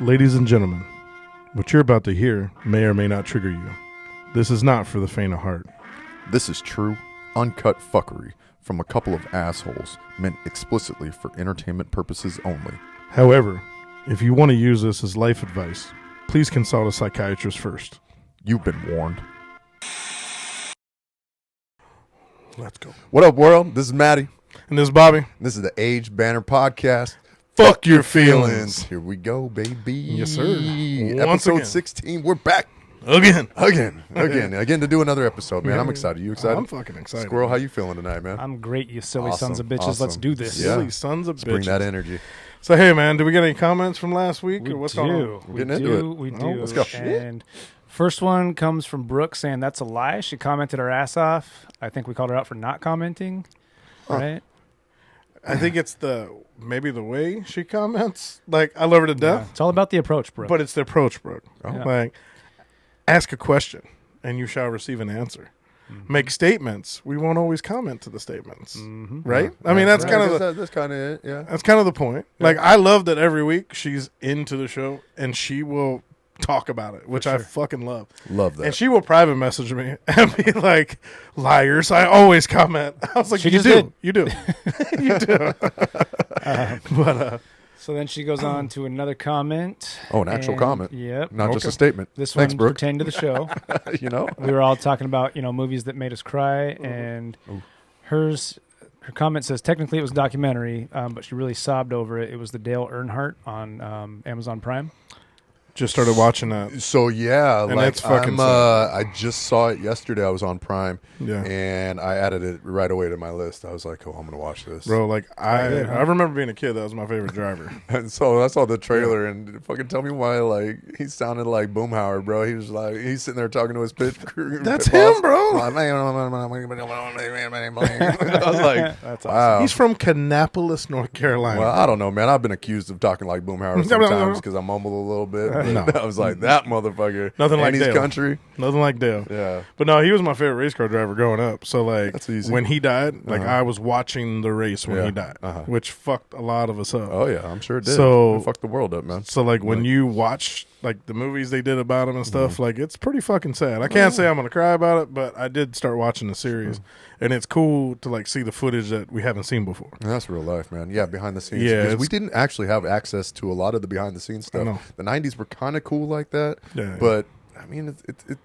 Ladies and gentlemen, what you're about to hear may or may not trigger you. This is not for the faint of heart. This is true, uncut fuckery from a couple of assholes meant explicitly for entertainment purposes only. However, if you want to use this as life advice, please consult a psychiatrist first. You've been warned. Let's go. What up, world? This is Maddie. And this is Bobby. This is the Aged Banter podcast. Fuck your feelings. Here we go, baby. Yes, sir. Once Episode again. 16. We're back. Again Again to do another episode, man. I'm excited. You excited? I'm fucking excited. Squirrel, how you feeling tonight, man? I'm great, you silly Awesome, sons of bitches. awesome. Let's do this. Yeah. Silly sons of Let's bitches. bring that energy. So, hey, man, did we get any comments from last week? We or what's do. going on? We're getting into it. We Oh, do. let's go. And first one comes from Brooke saying that's a lie. She commented her ass off. I think we called her out for not commenting. Right? I think it's maybe the way she comments. Like, I love her to death. Yeah. It's all about the approach, Brooke. But it's the approach, bro. Yeah. Like, ask a question, and you shall receive an answer. Mm-hmm. Make statements. We won't always comment to the statements, Mm-hmm. right? I mean, that's kind of that's kind of it. Yeah. that's kind of the point. Like, I love that every week she's into the show, and she will talk about it, which I fucking love. Love that. And she will private message me and be like, "Liars!" I always comment. I was like, She "You just do, did. you do, you do." But So then she goes on to another comment. Oh, an actual And- comment. Yep. Not just Okay. a statement. This Thanks, one Brooke. pertained to the show. You know? We were all talking about, movies that made us cry, and her comment says technically it was a documentary, but she really sobbed over it. It was the Dale Earnhardt on Amazon Prime. just started watching that. So yeah, And like it's fucking I just saw it yesterday. I was on Prime, Yeah. and I added it right away to my list. I was like, "Oh, I'm gonna watch this." Bro, like I Yeah, huh? remember being a kid. That was my favorite driver. And so I saw the trailer, and fucking tell me why, like, he sounded like Boomhauer, bro. He was like, he's sitting there talking to his pit crew. That's pit boss. him, bro. I was like, That's wow. He's from Kannapolis, North Carolina. Well, I don't know, man. I've been accused of talking like Boomhauer sometimes because I mumbled a little bit. But No. I was like, that motherfucker. Nothing like and he's Dale. country. Nothing like Dale. Yeah. But no, he was my favorite race car driver growing up. So like, That's easy. when he died, like Uh-huh. I was watching the race when Yeah. he died, Uh-huh. which fucked a lot of us up. Oh, yeah. I'm sure it did. So- It fucked the world up, man. So like when Right. you watch like the movies they did about him and stuff, Mm-hmm. like it's pretty fucking sad. I can't say I'm gonna cry about it, but I did start watching the series, and it's cool to like see the footage that we haven't seen before. And that's real life, man. Yeah, behind the scenes. Yeah, Because it's- we didn't actually have access to a lot of the behind the scenes I know. stuff. The 90s were kind of cool like that. Yeah. But, I mean, it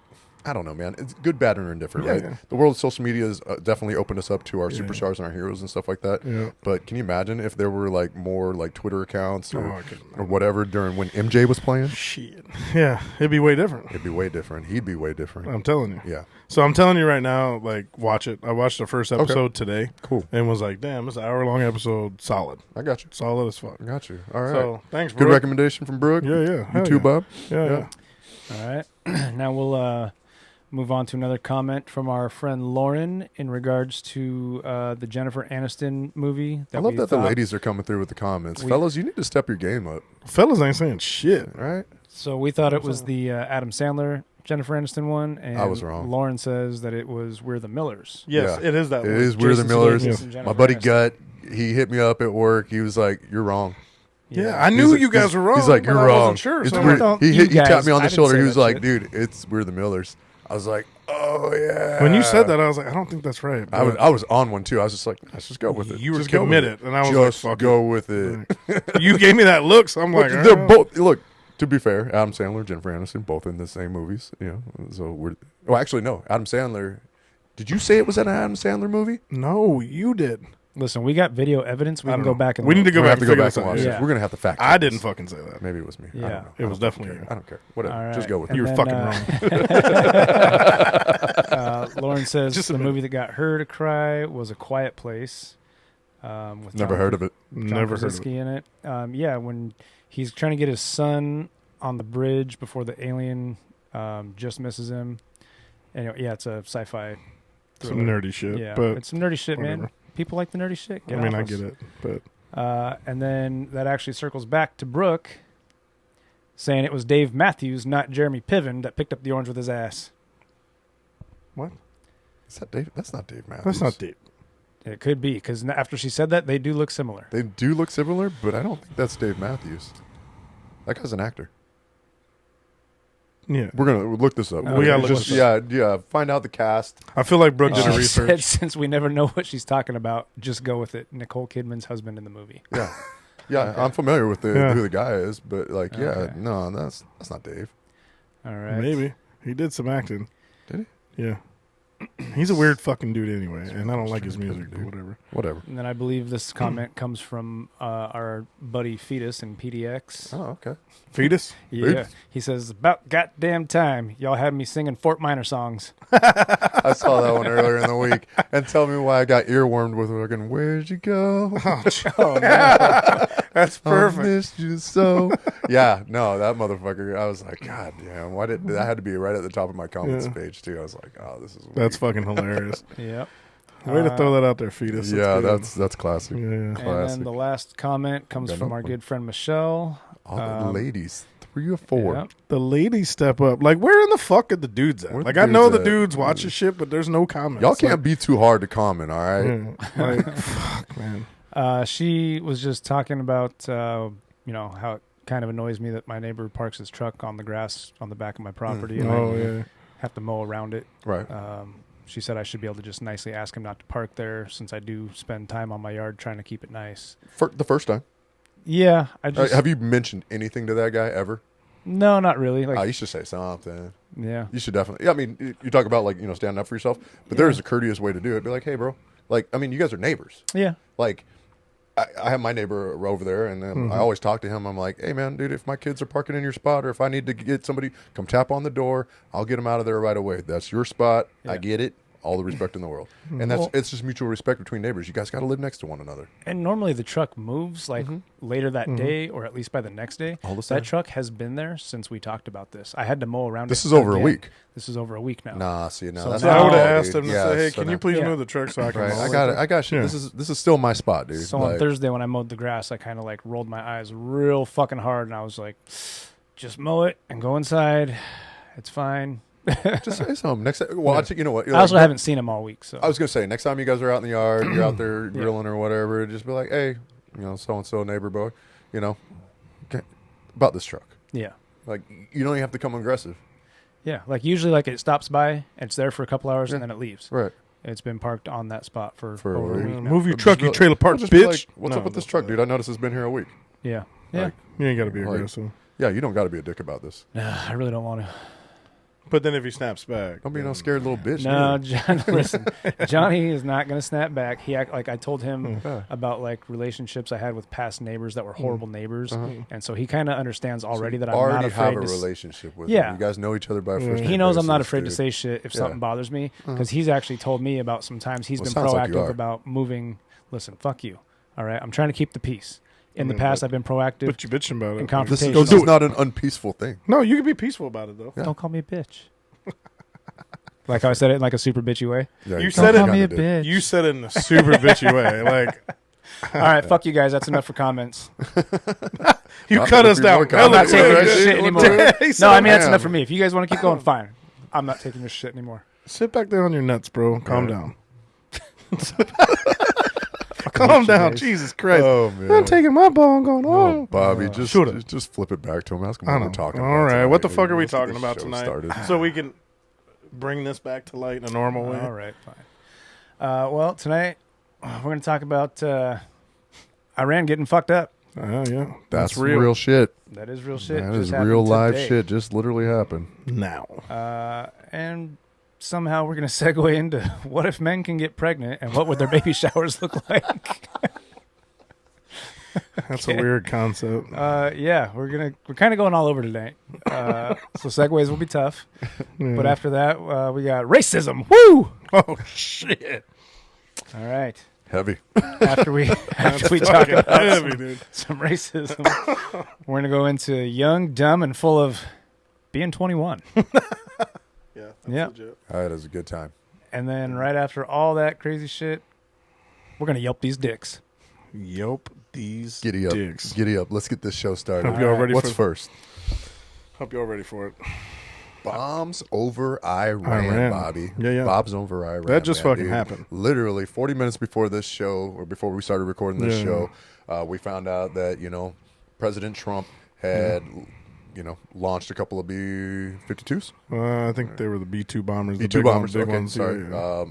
I don't know, man. It's good, bad, or indifferent, Yeah, right? yeah. The world of social media has definitely opened us up to our Yeah. superstars and our heroes and stuff like that. Yeah. But can you imagine if there were like more like Twitter accounts or, Oh, I couldn't or whatever during when MJ was playing? Shit. Yeah, it'd be way different. It'd be way different. He'd be way different. I'm telling you. Yeah. So I'm telling you right now, like watch it. I watched the first episode today. Cool. And was like, damn, it's an hour-long episode. Solid. I got you. Solid as fuck. I got you. All right. So thanks, Good Brooke. recommendation from Brooke. Yeah, yeah. You Hell too, yeah. Bob. Yeah, Yeah. yeah. All right. Now we'll move on to another comment from our friend Lauren in regards to the Jennifer Aniston movie. I love we that the thought- ladies are coming through with the comments. We- Fellas, you need to step your game up, Fellas ain't saying shit. right? So we thought it was the Adam Sandler Jennifer Aniston one, and I was wrong. Lauren says that it was We're the Millers. Yes, Yeah. it is that It one. is We're the Jason Millers. Sudeikis and Jennifer My buddy Aniston. Gut, he hit me up at work. He was like, "You're wrong." Yeah, I He's knew like- you guys were wrong. He's like, but "You're I wrong." wasn't sure. It's So I'm weird. like, Don't- He you tapped guys- me on I the didn't shoulder. say He was that like, shit. "Dude, it's We're the Millers." I was like, "Oh yeah." when you said that, I was like, I don't think that's right. I was on one too. I was just like, "Let's just go with it." You were Just go with committed, it. and I was just like, fuck go with it. you gave me that look, so I'm like, They're "Ah." both. Look, to be fair, Adam Sandler, Jennifer Aniston, both in the same movies. You know, so we're. Well, actually, no. Adam Sandler. Did you say it was an Adam Sandler movie? No, you did. Listen, we got video evidence. We I can don't go know. back and We need to look. go We're back gonna have to go back and and watch figure this. Yeah. We're gonna have to fact. I check didn't this. fucking say that. Maybe it was me. I Yeah. don't know. It was I don't definitely care. you. I don't care. Whatever. All right. Just go with it. And You were then, fucking wrong. Lauren says Just the admit movie that got her to cry was A Quiet Place. With Never heard of it. John Never heard of Krasinski in it. Yeah, when he's trying to get his son on the bridge before the alien just misses him. Anyway, yeah, it's a sci-fi Some thriller. nerdy shit. Yeah, but it's some nerdy shit, man. whatever. People like the nerdy shit. I mean, I get it, but And then that actually circles back to Brooke saying it was Dave Matthews, not Jeremy Piven, that picked up the orange with his ass. what? Is that Dave? That's not Dave Matthews. That's not deep. It could be, because after she said that, they do look similar. They do look similar, but I don't think that's Dave Matthews. That guy's an actor. Yeah. We're gonna look this up. We gotta look just this up. yeah. Find out the cast. I feel like Brooke did a She research. said, since we never know what she's talking about, just go with it. Nicole Kidman's husband in the movie. Yeah, yeah. Okay. I'm familiar with Yeah. who the guy is, but like, yeah, Okay. no, that's not Dave. All right. Maybe. He did some acting. Did he? Yeah. He's a weird fucking dude anyway, and I don't like his music, but whatever. Whatever. And then I believe this comment comes from our buddy Fetus in PDX. Oh, okay. Fetus? Yeah. He says, about goddamn time y'all had me singing Fort Minor songs. I saw that one earlier in the week. And tell me why I got earwormed with fucking "Where'd you go?" Oh, no. That's I perfect. missed you so. Yeah, no, that motherfucker. I was like, God damn, why did that had to be right at the top of my comments page too? I was like, oh, this is weird. That's fucking hilarious. Yep. Way to throw that out there, Fetus. yeah, good. that's classic. Yeah. And Classic. then the last comment comes Got from another our one. good friend Michelle. All the ladies, 3 or 4. Yep. The ladies step up. Like, where in the fuck are the dudes at? Where the Like, I know dudes the at? dudes watch this shit, but there's no comments. Y'all can't Like, be too hard to comment, all right? yeah, like, fuck, man. She was just talking about, how it kind of annoys me that my neighbor parks his truck on the grass on the back of my property and Oh, I yeah. have to mow around it. Right. She said I should be able to just nicely ask him not to park there since I do spend time on my yard trying to keep it nice. For the first time. Yeah, I just Have you mentioned anything to that guy ever? no, not really. Like, You should say something. yeah, You should definitely. I mean, you talk about like standing up for yourself, but there is a courteous way to do it. Be like, hey, bro. Like, I mean, you guys are neighbors. yeah, Like, I have my neighbor over there, and I always talk to him. I'm like, hey, man, dude, if my kids are parking in your spot, or if I need to get somebody, come tap on the door. I'll get them out of there right away. That's your spot. I Yeah. get it. All the respect in the world, and it's just mutual respect between neighbors. You guys got to live next to one another. And normally the truck moves like later that day, or at least by the next day. All the same. That truck has been there since we talked about this. I had to mow around. This it is over a again. week. This is over a week now. Nah, see, now So that's now- I not would have cool, asked dude. him to Yeah, say, hey, so can now- you please Yeah. move the truck so I can Right, mow I it? got it. I got you. Yeah. This is still my spot, dude. So on Like, Thursday when I mowed the grass, I kind of like rolled my eyes real fucking hard, and I was like, just mow it and go inside. It's fine. just say something next. Well, you know what? I also haven't seen him all week, so I was gonna say next time you guys are out in the yard, you're out there grilling or whatever, just be like, hey, so and so neighbor boy, okay, about this truck. yeah. Like, you don't even have to come aggressive. Yeah, like usually, like it stops by, it's there for a couple hours, and then it leaves. Right. It's been parked on that spot for For a over a week. week now. Move your Just truck, be you like- trailer park, just be bitch. like, what's No, up with this don't truck, do dude? I noticed it's been here a week. Yeah, yeah. Like, that. You ain't got to be Like- aggressive. Yeah, you don't got to be a dick about this. Nah, I really don't want to. But then if he snaps back. Don't be no scared little bitch. No, dude. John, listen, Johnny is not going to snap back. He like I told him Yeah. about like relationships I had with past neighbors that were horrible neighbors, Uh-huh. and so he kind of understands already that I'm already not afraid have a to. relationship with Yeah. him. You guys know each other by first name He knows I'm not basis, afraid to dude. say shit if something bothers me because he's actually told me about some times he's Well, been sounds like you proactive are. about moving. Listen, fuck you. All right, I'm trying to keep the peace. In the mean, past, but- I've been proactive. But you bitching about it. And This confrontation. is, Go do this is not an unpeaceful thing. No, you can be peaceful about it, though. Yeah. Don't call me a bitch. Like how I said it in like a super bitchy way. Yeah, You kinda said it- Call me a did. bitch. You said it in a super bitchy way. Like, All right, fuck you guys. That's enough for comments. you Not cut if us you're down. more hella I'm not comments, taking quick. right? your shit What anymore. the- He No, said, I mean that's "Damn." enough for me. If you guys want to keep going, fine. I'm not taking your shit anymore. Sit back down on your nuts, bro. Calm Right. down. Calm down. guys. Jesus Christ. Oh I'm man. taking my ball and going, Oh, oh. Bobby, Shoulda. just flip it back to him. Ask him I what know. we're talking All about. right. tonight. What the fuck are we Let's get talking this about show tonight? started. So we can bring this back to light in a normal way. All right, fine. Well, tonight we're going to talk about Iran getting fucked up. Yeah. That's real shit. That is real shit. That Just is happened real live today. shit. Just literally happened. Now. And somehow we're going to segue into what if men can get pregnant and what would their baby showers look like? That's a weird concept. Yeah, we're kind of going all over tonight. So segues will be tough. But after that, we got racism. Woo! Oh, shit. All right. Heavy. After we talk Fucking about heavy, dude. some racism, we're going to go into young, dumb, and full of being 21. Yeah. That's Yeah. legit. That is a good time. And then right after all that crazy shit, we're going to yelp these dicks. Yelp these Giddy up. dicks. Giddy up. Let's get this show started. Hope y'all ready What's for first? Hope y'all ready for it. Bombs over Iran, Iran. Bobby. Yeah. Bombs over Iran. That just man, fucking dude. happened. Literally 40 minutes before this show, or before we started recording this Yeah. show, we found out that, President Trump had, launched a couple of B-52s. I think they were the B-2 bombers. B-2 the big bombers. Big Okay, ones, sorry.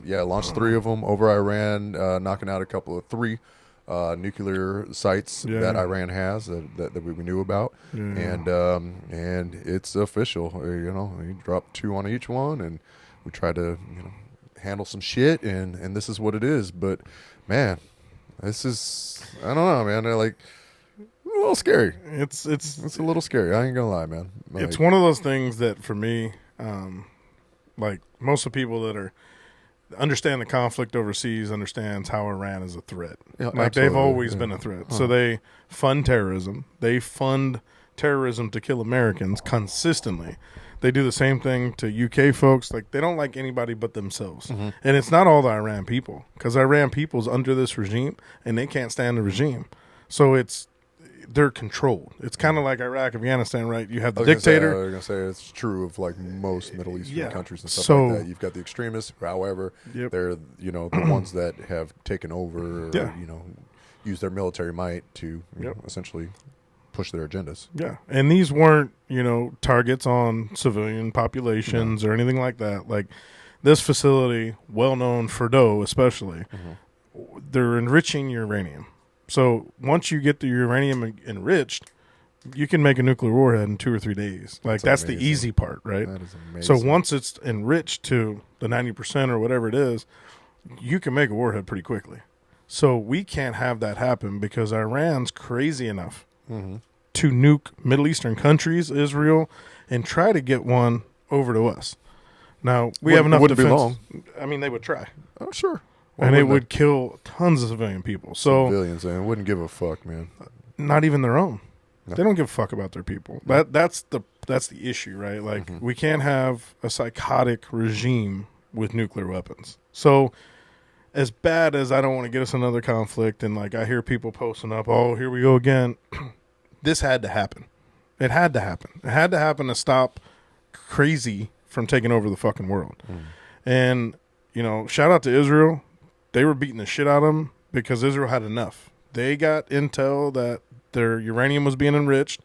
yeah. Launched 3 of them over Iran, knocking out three nuclear sites that Iran has that we knew about, and it's official. He dropped 2 on each one, and we tried to handle some shit, and this is what it is. But man, this is, I don't know, man. They're like a little scary. It's a little scary. I ain't gonna lie, man. Like, it's one of those things that for me, like most of the people that understand the conflict overseas understands how Iran is a threat. Yeah, like they've always been a threat. So they fund terrorism. They fund terrorism to kill Americans consistently. They do the same thing to UK folks. Like they don't like anybody but themselves. And it's not all the Iran people, because Iran people's under this regime and they can't stand the regime. So they're controlled. It's kind of like Iraq, Afghanistan, right? You have the dictator. I was gonna say it's true of like most Middle Eastern countries and stuff So, like that. You've got the extremists, however, they're the ones that have taken over, or, use their military might to essentially push their agendas. Yeah, and these weren't targets on civilian populations or anything like that. Like this facility, well known for dough, especially, they're enriching uranium. So once you get the uranium enriched, you can make a nuclear warhead in 2 or 3 days. Like that's the easy part, right? That is amazing. So once it's enriched to the 90% or whatever it is, you can make a warhead pretty quickly. So we can't have that happen because Iran's crazy enough to nuke Middle Eastern countries, Israel, and try to get one over to us. Now we have enough wouldn't defense. be long. I mean, they would try. Oh, sure. And it would kill tons of civilian people. So civilians, and wouldn't give a fuck, man. Not even their own. No. They don't give a fuck about their people. That's the issue, right? Like we can't have a psychotic regime with nuclear weapons. So as bad as I don't want to get us another conflict, and like I hear people posting up, oh, here we go again. This had to happen. It had to happen. It had to happen to stop crazy from taking over the fucking world. And shout out to Israel. They were beating the shit out of them because Israel had enough. They got intel that their uranium was being enriched,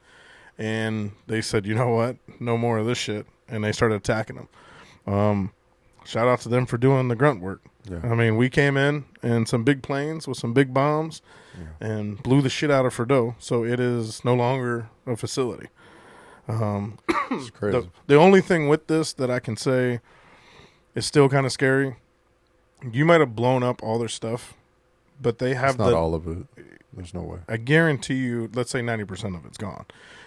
and they said, you know what? No more of this shit. And they started attacking them. Shout out to them for doing the grunt work. Yeah. I mean, we came in some big planes with some big bombs and blew the shit out of Fordo. So it is no longer a facility. It's crazy. The only thing with this that I can say is still kind of scary. You might have blown up all their stuff, but they have not all of it. There's no way. I guarantee you, let's say 90% of it's gone.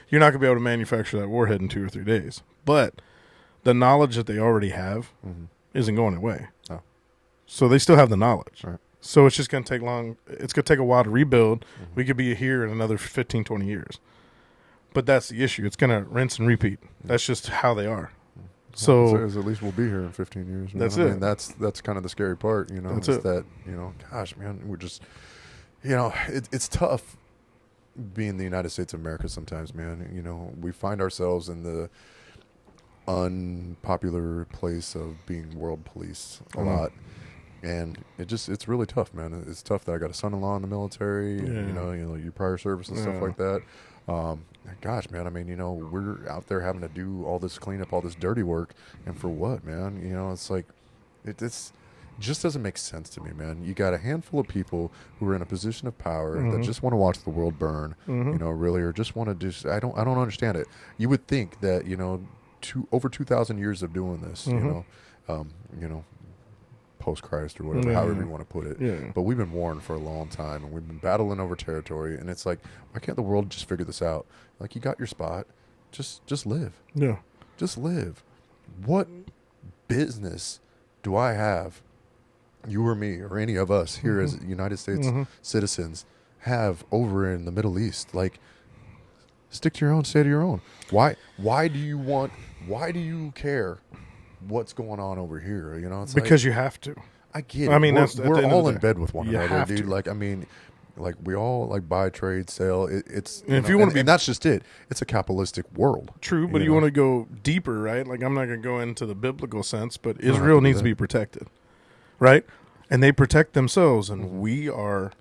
You're not going to be able to manufacture that warhead in 2 or 3 days. But the knowledge that they already have isn't going away. No. So they still have the knowledge. Right. So it's just going to take long. It's going to take a while to rebuild. We could be here in another 15, 20 years. But that's the issue. It's going to rinse and repeat. That's just how they are. So at least we'll be here in 15 years. Man. That's I it. mean, that's kind of the scary part, That's is it. that, gosh, man, we're just, it's tough being the United States of America sometimes, man. We find ourselves in the unpopular place of being world police a lot. And it's really tough, man. It's tough that I got a son-in-law in the military, and, your prior service and stuff like that. Gosh, man, I mean, we're out there having to do all this cleanup, all this dirty work, and for what, man? It's like, it's just doesn't make sense to me, man. You got a handful of people who are in a position of power that just want to watch the world burn, really, or just want to I don't understand it. You would think that, over 2,000 years of doing this, post-Christ or whatever, however you want to put it. Yeah. But we've been warned for a long time, and we've been battling over territory, and it's like, why can't the world just figure this out? Like, you got your spot. Just live. Yeah. Just live. What business do I have, you or me, or any of us here as United States citizens, have over in the Middle East? Like, stick to your own, stay to your own. Why do you care what's going on over here? It's Because like, you have to. I get it. I mean, we're all in day. bed with one You another, have dude. to. Like, I mean, like we all like buy, trade, sell. It's And if you want to be, and that's just it. It's a capitalistic world. true, but you want to go deeper, right? Like I'm not going to go into the biblical sense, but Israel needs to be protected, right? And they protect themselves, and we are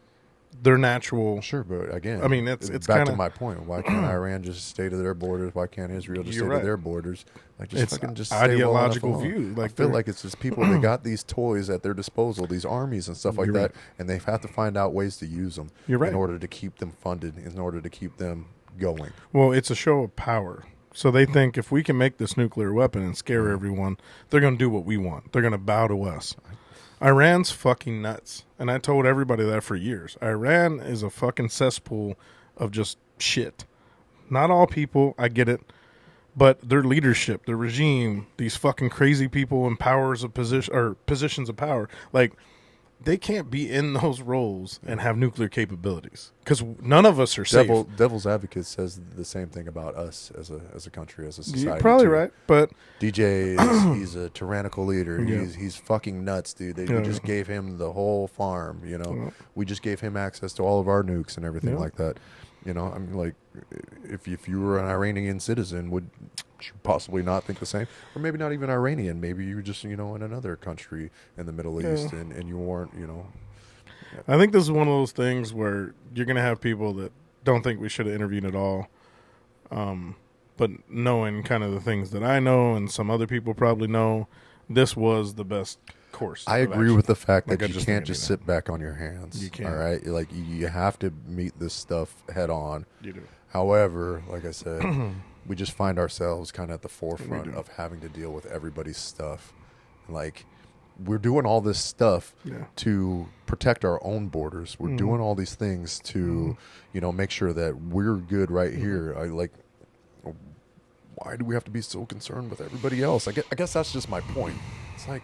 their natural. Sure, but again, I mean, it's back kinda, to my point. Why can't Iran just stay to their borders? Why can't Israel just stay to their borders? Like, just it's fucking just ideological stay well view. Like, I feel like it's just people. They got these toys at their disposal, these armies and stuff like that, and they have to find out ways to use them in order to keep them funded, in order to keep them going. Well, it's a show of power. So they think if we can make this nuclear weapon and scare everyone, they're going to do what we want. They're going to bow to us. Iran's fucking nuts. And I told everybody that for years. Iran is a fucking cesspool of just shit. Not all people, I get it. But their leadership, their regime, these fucking crazy people in positions of power, like, they can't be in those roles and have nuclear capabilities because none of us are safe. Devil's Advocate says the same thing about us as a country, as a society. You're probably right, but DJ he's a tyrannical leader. Yeah. He's fucking nuts, dude. We just gave him the whole farm. You know, we just gave him access to all of our nukes and everything like that. You know, I mean, like, if you were an Iranian citizen, would you possibly not think the same? Or maybe not even Iranian. Maybe you were just, in another country in the Middle East and you weren't, I think this is one of those things where you're going to have people that don't think we should have intervened at all. But knowing kind of the things that I know and some other people probably know, this was the best course. I agree with the fact that you can't just sit back on your hands. You can't. All right? Like, you have to meet this stuff head on. You do. However, like I said, we just find ourselves kind of at the forefront of having to deal with everybody's stuff. Like, we're doing all this stuff to protect our own borders. We're doing all these things to, make sure that we're good right here. Why do we have to be so concerned with everybody else? I guess that's just my point. It's like,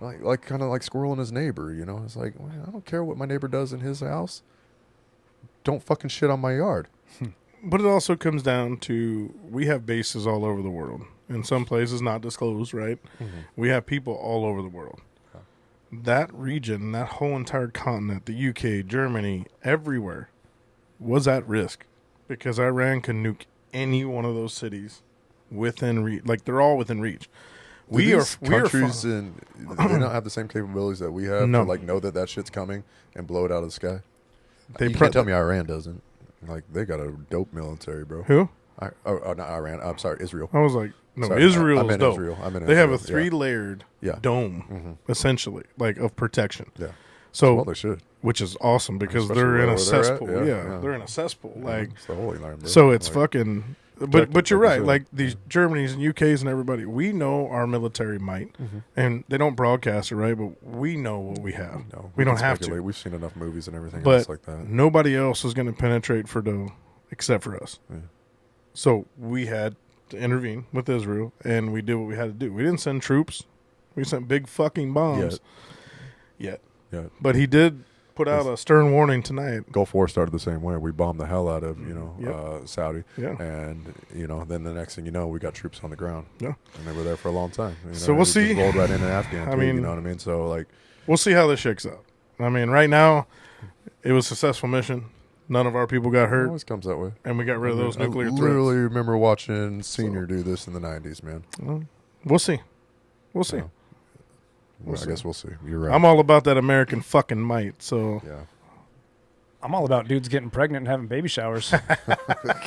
like kind of like squirrel and his neighbor. It's like, well, I don't care what my neighbor does in his house. Don't fucking shit on my yard. But it also comes down to we have bases all over the world. In some places not disclosed, right? Mm-hmm. We have people all over the world. That region, that whole entire continent, the UK, Germany, everywhere was at risk because Iran can nuke any one of those cities within reach. Like, they're all within reach. Countries they don't have the same capabilities that we have to know that shit's coming and blow it out of the sky. You can't tell me Iran doesn't. Like, they got a dope military, bro. Who? Not Iran. I'm sorry, Israel. I was like, no, sorry, Israel is dope. Israel. They have a 3-layered dome, essentially, like, of protection. Yeah. So, well, they should. Which is awesome because they're in a cesspool. They're in a cesspool. Like, it's the Holy Land, bro. So it's fucking. But you're right. Like, these Germanys and UKs and everybody, we know our military might, and they don't broadcast it, right? But we know what we have. No, we don't have to. We've seen enough movies and everything but else like that. Nobody else is going to penetrate for dough except for us. Yeah. So we had to intervene with Israel, and we did what we had to do. We didn't send troops. We sent big fucking bombs. Yet. But he did put out a stern warning tonight. Gulf War started the same way. We bombed the hell out of Saudi, and then the next thing you know, we got troops on the ground. Yeah, and they were there for a long time. So we'll see. Rolled right into Afghan. I mean, you know what I mean. So, like, we'll see how this shakes out. I mean, right now, it was a successful mission. None of our people got hurt. It always comes that way. And we got rid of those nuclear threats. I literally remember watching Senior do this in the 90s, man. We'll see. We'll see. I guess we'll see. You're right. I'm all about that American fucking might, so. Yeah. I'm all about dudes getting pregnant and having baby showers.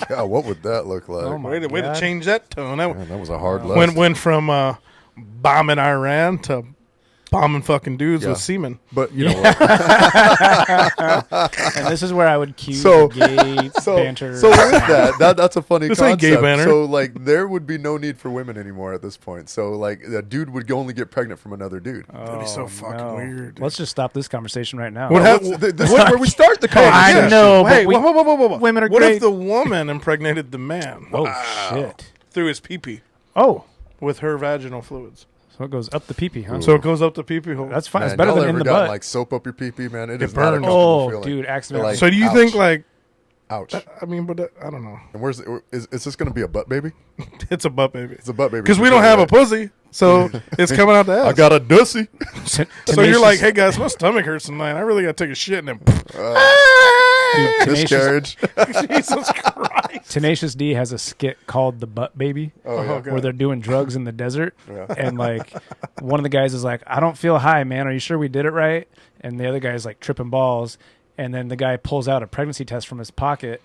God, what would that look like? Oh, way to change that tone. That was a hard lesson. Went from bombing Iran to bombing fucking dudes with semen. But you know what? And this is where I would cue the gay banter. So with that's a funny this concept. Ain't gay banter. So, like, there would be no need for women anymore at this point. So, like, a dude would only get pregnant from another dude. That'd be so fucking weird. Dude. Let's just stop this conversation right now. This is where we start the conversation. I know, but whoa. Women are what great. if the woman impregnated the man? Oh, shit. Through his pee-pee. Oh. With her vaginal fluids. So it goes up the pee-pee, huh? So it goes up the pee-pee hole. That's fine. Man, it's better than in the butt. Like, soap up your pee-pee, man. It is burns. not a comfortable feeling. Dude, accidentally. Like, so do you think, like... Ouch. I mean, but I don't know. And is this going to be a butt baby? It's a butt baby. It's a butt baby. Because we don't have a pussy, so it's coming out the ass. I got a dussy. So you're like, hey, guys, my stomach hurts tonight. I really got to take a shit. And then... Miscarriage. Jesus Christ. Tenacious D has a skit called The Butt Baby, where they're doing drugs in the desert. And, like, one of the guys is like, I don't feel high, man. Are you sure we did it right? And the other guy's like tripping balls. And then the guy pulls out a pregnancy test from his pocket.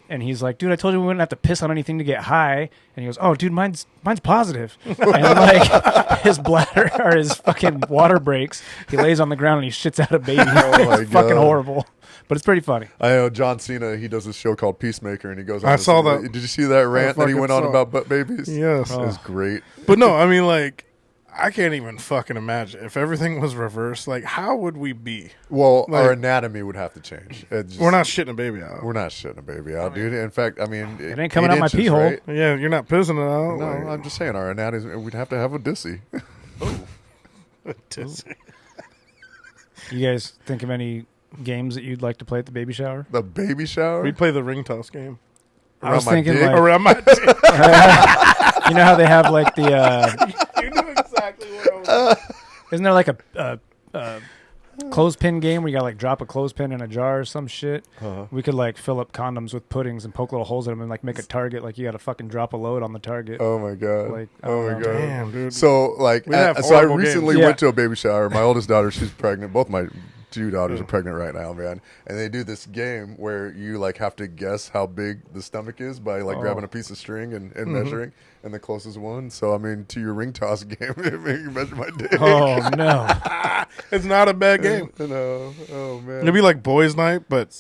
And he's like, dude, I told you we wouldn't have to piss on anything to get high. And he goes, oh, dude, mine's positive. And like his bladder or his fucking water breaks. He lays on the ground and he shits out a baby. It's fucking horrible. But it's pretty funny. I know John Cena, he does this show called Peacemaker, and he goes on I saw that. Did you see that rant that he went on saw. about butt babies? Yes. It was great. But no, I mean, like, I can't even fucking imagine. If everything was reversed, like, how would we be? Well, like, our anatomy would have to change. We're not shitting a baby out. We're not shitting a baby out, dude. In fact, I mean... It ain't coming out my pee hole. Right? Yeah, you're not pissing it out. No, like, I'm just saying, our anatomy, we'd have to have a dissy. a tizzy. You guys think of any games that you'd like to play at the baby shower? The baby shower? We play the ring toss game. I was thinking dick? like, Around my dick. you know how they have like the You knew exactly where I was. isn't there like a clothespin game where you gotta like drop a clothespin in a jar or some shit? We could like fill up condoms with puddings and poke little holes in them and like make a target. Like you gotta fucking drop a load on the target. Oh my god! Like, oh my god! Damn, dude. So like, We have so I horrible recently games. went to a baby shower. My oldest daughter, she's pregnant. Both my two daughters are pregnant right now, man. And they do this game where you like have to guess how big the stomach is by like grabbing a piece of string and measuring, and the closest one. So I mean, to your ring toss game, you measure my dick. Oh no! It's not a bad game. No, oh man. It'd be like boys' night, but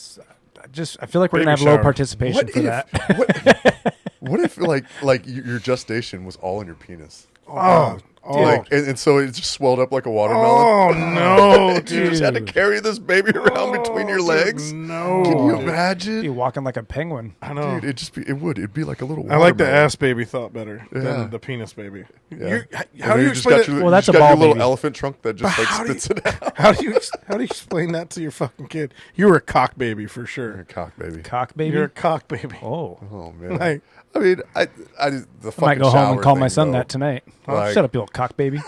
I feel like we're gonna Baby have low shower. participation for that. What if like your gestation was all in your penis? oh, Like, and so it just swelled up like a watermelon. oh no, You dude. just had to carry this baby around between your legs. No, Can you dude. imagine? You walking like a penguin. I know. Dude, it'd be like a little I like the watermelon. ass baby thought better Yeah. than the penis baby. Yeah. How And do you just explain got it? your- Well, that's you a just got ball your little baby. elephant trunk that just like How do you- spits it out. How do you explain that to your fucking kid? You were a cock baby for sure. Cock baby. Cock baby. You're a cock baby. Oh, Oh man. Like, I mean, the I fucking might go home and shower call my thing, son though. that tonight. Like- Shut up, you little cock baby.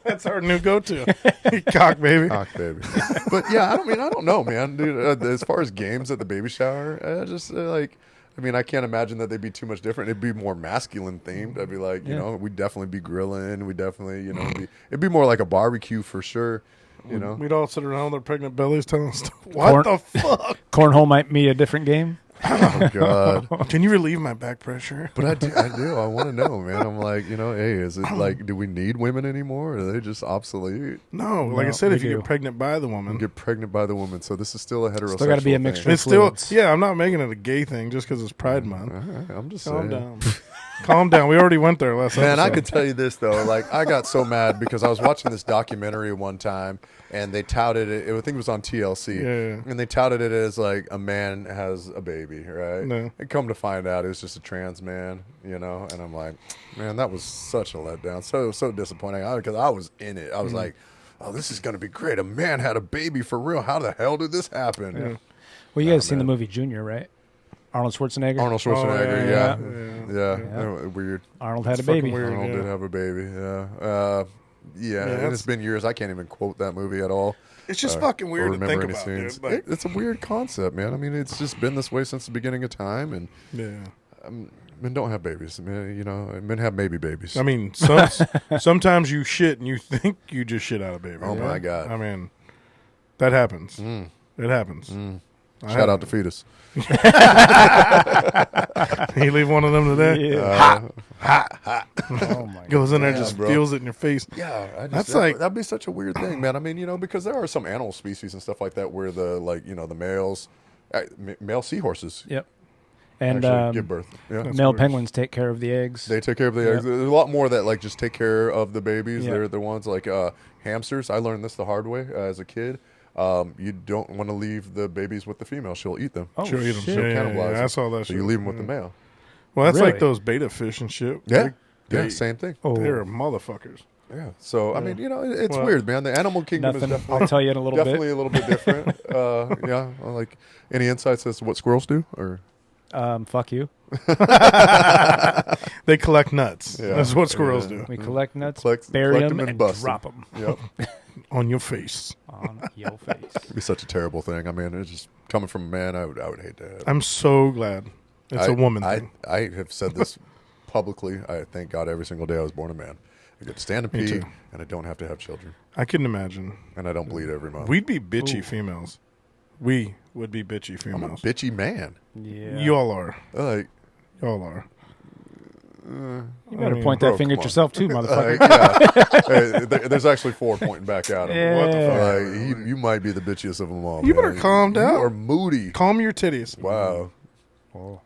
that's our new go-to. Cock baby. Cock baby. But yeah, I don't know, man, dude. As far as games at the baby shower, just like, I mean, I can't imagine that they'd be too much different. It'd be more masculine themed. I'd be like, you know, we'd definitely be grilling. We'd definitely, you know, it'd be more like a barbecue for sure. You know, We'd all sit around with our pregnant bellies telling us, what the fuck? Cornhole might be a different game. oh god. Can you relieve my back pressure? But I do. I want to know, man. I'm like, you know, hey, is it like, do we need women anymore? Or are they just obsolete? No, like I No, said, we if you do. get pregnant by the woman, Get pregnant by the woman. So this is still a heterosexual Still got to be a thing. mixture. it's still, Fluids. yeah, I'm not making it a gay thing just because it's Pride Month. All right, I'm just Calm saying. down. Calm down. We already went there last Man, I episode. could tell you this though. Like, I got so mad because I was watching this documentary one time, and they touted it. I think it was on TLC, Yeah. and they touted it as like a man has a baby, right? No. And come to find out, it was just a trans man, you know. And I'm like, man, that was such a letdown. So disappointing because I was in it. I was like, oh, this is gonna be great. A man had a baby for real. How the hell did this happen? Yeah. Well, you guys seen the man. movie Junior, right? Arnold Schwarzenegger. Arnold Schwarzenegger, yeah. yeah. Weird. Arnold had a fucking baby. weird. Arnold yeah. did have a baby. Yeah. Yeah, and that's- it's been years. I can't even quote that movie at all. It's just or fucking weird to remember think any about, scenes. dude. Like, It's a weird concept, man. I mean, it's just been this way since the beginning of time, and yeah. men don't have babies. Men, you know, men have maybe babies. I mean, sometimes you shit and you think you just shit out a baby. Oh, right? my God. I mean, that happens. It happens. Shout out to Fetus. You leave one of them today. Yeah. Oh my god. Goes in there, Yeah, just bro. feels it in your face. Yeah, That's like- that'd be such a weird thing, man. I mean, you know, because there are some animal species and stuff like that where the the males, male seahorses, Yep. And actually give birth. Yeah, male penguins take care of the eggs. they take care of the eggs. There's a lot more that like just take care of the babies. Yeah. They're the ones like hamsters. I learned this the hard way as a kid. You don't want to leave the babies with the female. She'll eat them. Oh, She'll eat 'em. shit. She'll Yeah, cannibalize yeah, I them. saw that So shit. you leave them with the male. Well, that's Really? like those beta fish and shit. Yeah, They- same thing. Oh, They're motherfuckers. Yeah. So I mean, you know, it's Well, weird, man. The animal kingdom nothing. is definitely I'll tell you in a little definitely bit. a little bit different. Yeah. Like any insights as to what squirrels do, or Fuck you. They collect nuts. Yeah. That's what squirrels Yeah. do. We collect nuts, Collect bury them them, and and bust 'em. drop them yep. On your face. on your face. It'd be such a terrible thing. I mean, it's just coming from a man. I would hate that. I'm so glad it's a woman thing. I have said this publicly. I thank God every single day I was born a man. I get to stand and Me pee, too. and I don't have to have children, I couldn't imagine. and I don't bleed every month. We'd be bitchy females. We would be bitchy I'm a females. bitchy man. Yeah. Y'all are. Like, Y'all are. You better mean, point bro, that finger come at on. yourself too, motherfucker. There's actually 4 pointing back at him. Yeah. What the fuck? Like, you might be the bitchiest of them all. You man. better calm down. You are moody. Calm your titties. Wow. Oh.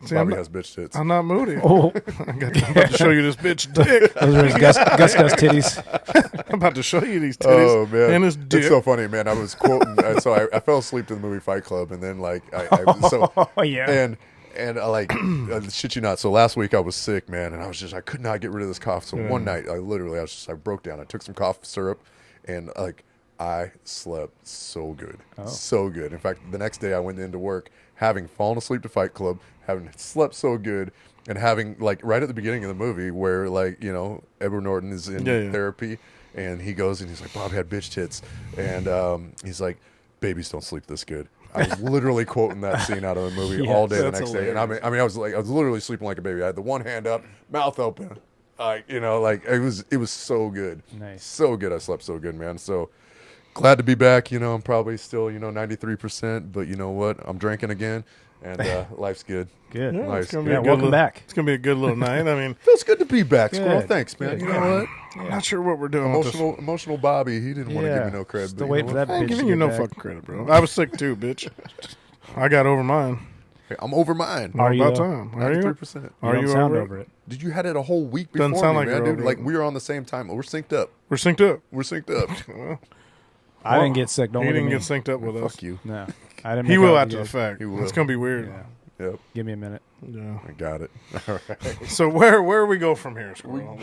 See, I'm Bobby not, has bitch tits. I'm not moody. Oh, I'm about to show you this bitch dick. those are his Gus titties. I'm about to show you these titties Oh man, and his dick. it's so funny, man. I was quoting, so I fell asleep to the movie Fight Club, and then like Oh yeah. and I like shit you not. So last week I was sick, man, and I could not get rid of this cough. So one night I broke down. I took some cough syrup, and like I slept so good, so good. In fact, the next day I went into work having fallen asleep to Fight Club, having slept so good. And having, like, right at the beginning of the movie where, like, you know, Edward Norton is in therapy, and he goes and he's like, Bob had bitch tits. And he's like, babies don't sleep this good. I was literally quoting that scene out of the movie all day the that's next day. And I mean, I was literally sleeping like a baby. I had the one hand up, mouth open. Like, you know, like, it was so good. Nice. So good. I slept so good, man. So glad to be back. You know, I'm probably still, 93%, but you know what? I'm drinking again, and life's good. Good. Yeah, Nice. it's gonna be Yeah, a good welcome little, back. It's gonna be a good little night. I mean, Feels good to be back, Squirrel. Good. Thanks, man. Good. You know what? I'm not sure what we're doing with this. Emotional Bobby. He didn't want to give me no credit. Still but waiting you for know that I ain't bitch giving to you get no back. fucking credit, bro. I was sick too, bitch. I got over mine. what? I'm over mine. Are you, About though? time. Are you? 93%. You Are don't you sound over over it? Did you had it a whole week before Doesn't sound me, like man, you're dude? over Like it. we were on the same time. We're synced up. We're synced up. We're synced up. I didn't get sick. Don't He look at didn't me. get synced up with us. Fuck you. No, I didn't. He make will out after with the you guys. fact. He will. It's gonna be weird. Yeah. Yep. Give me a minute. Yeah. I got it. All right. So where we go from here, Squirrel?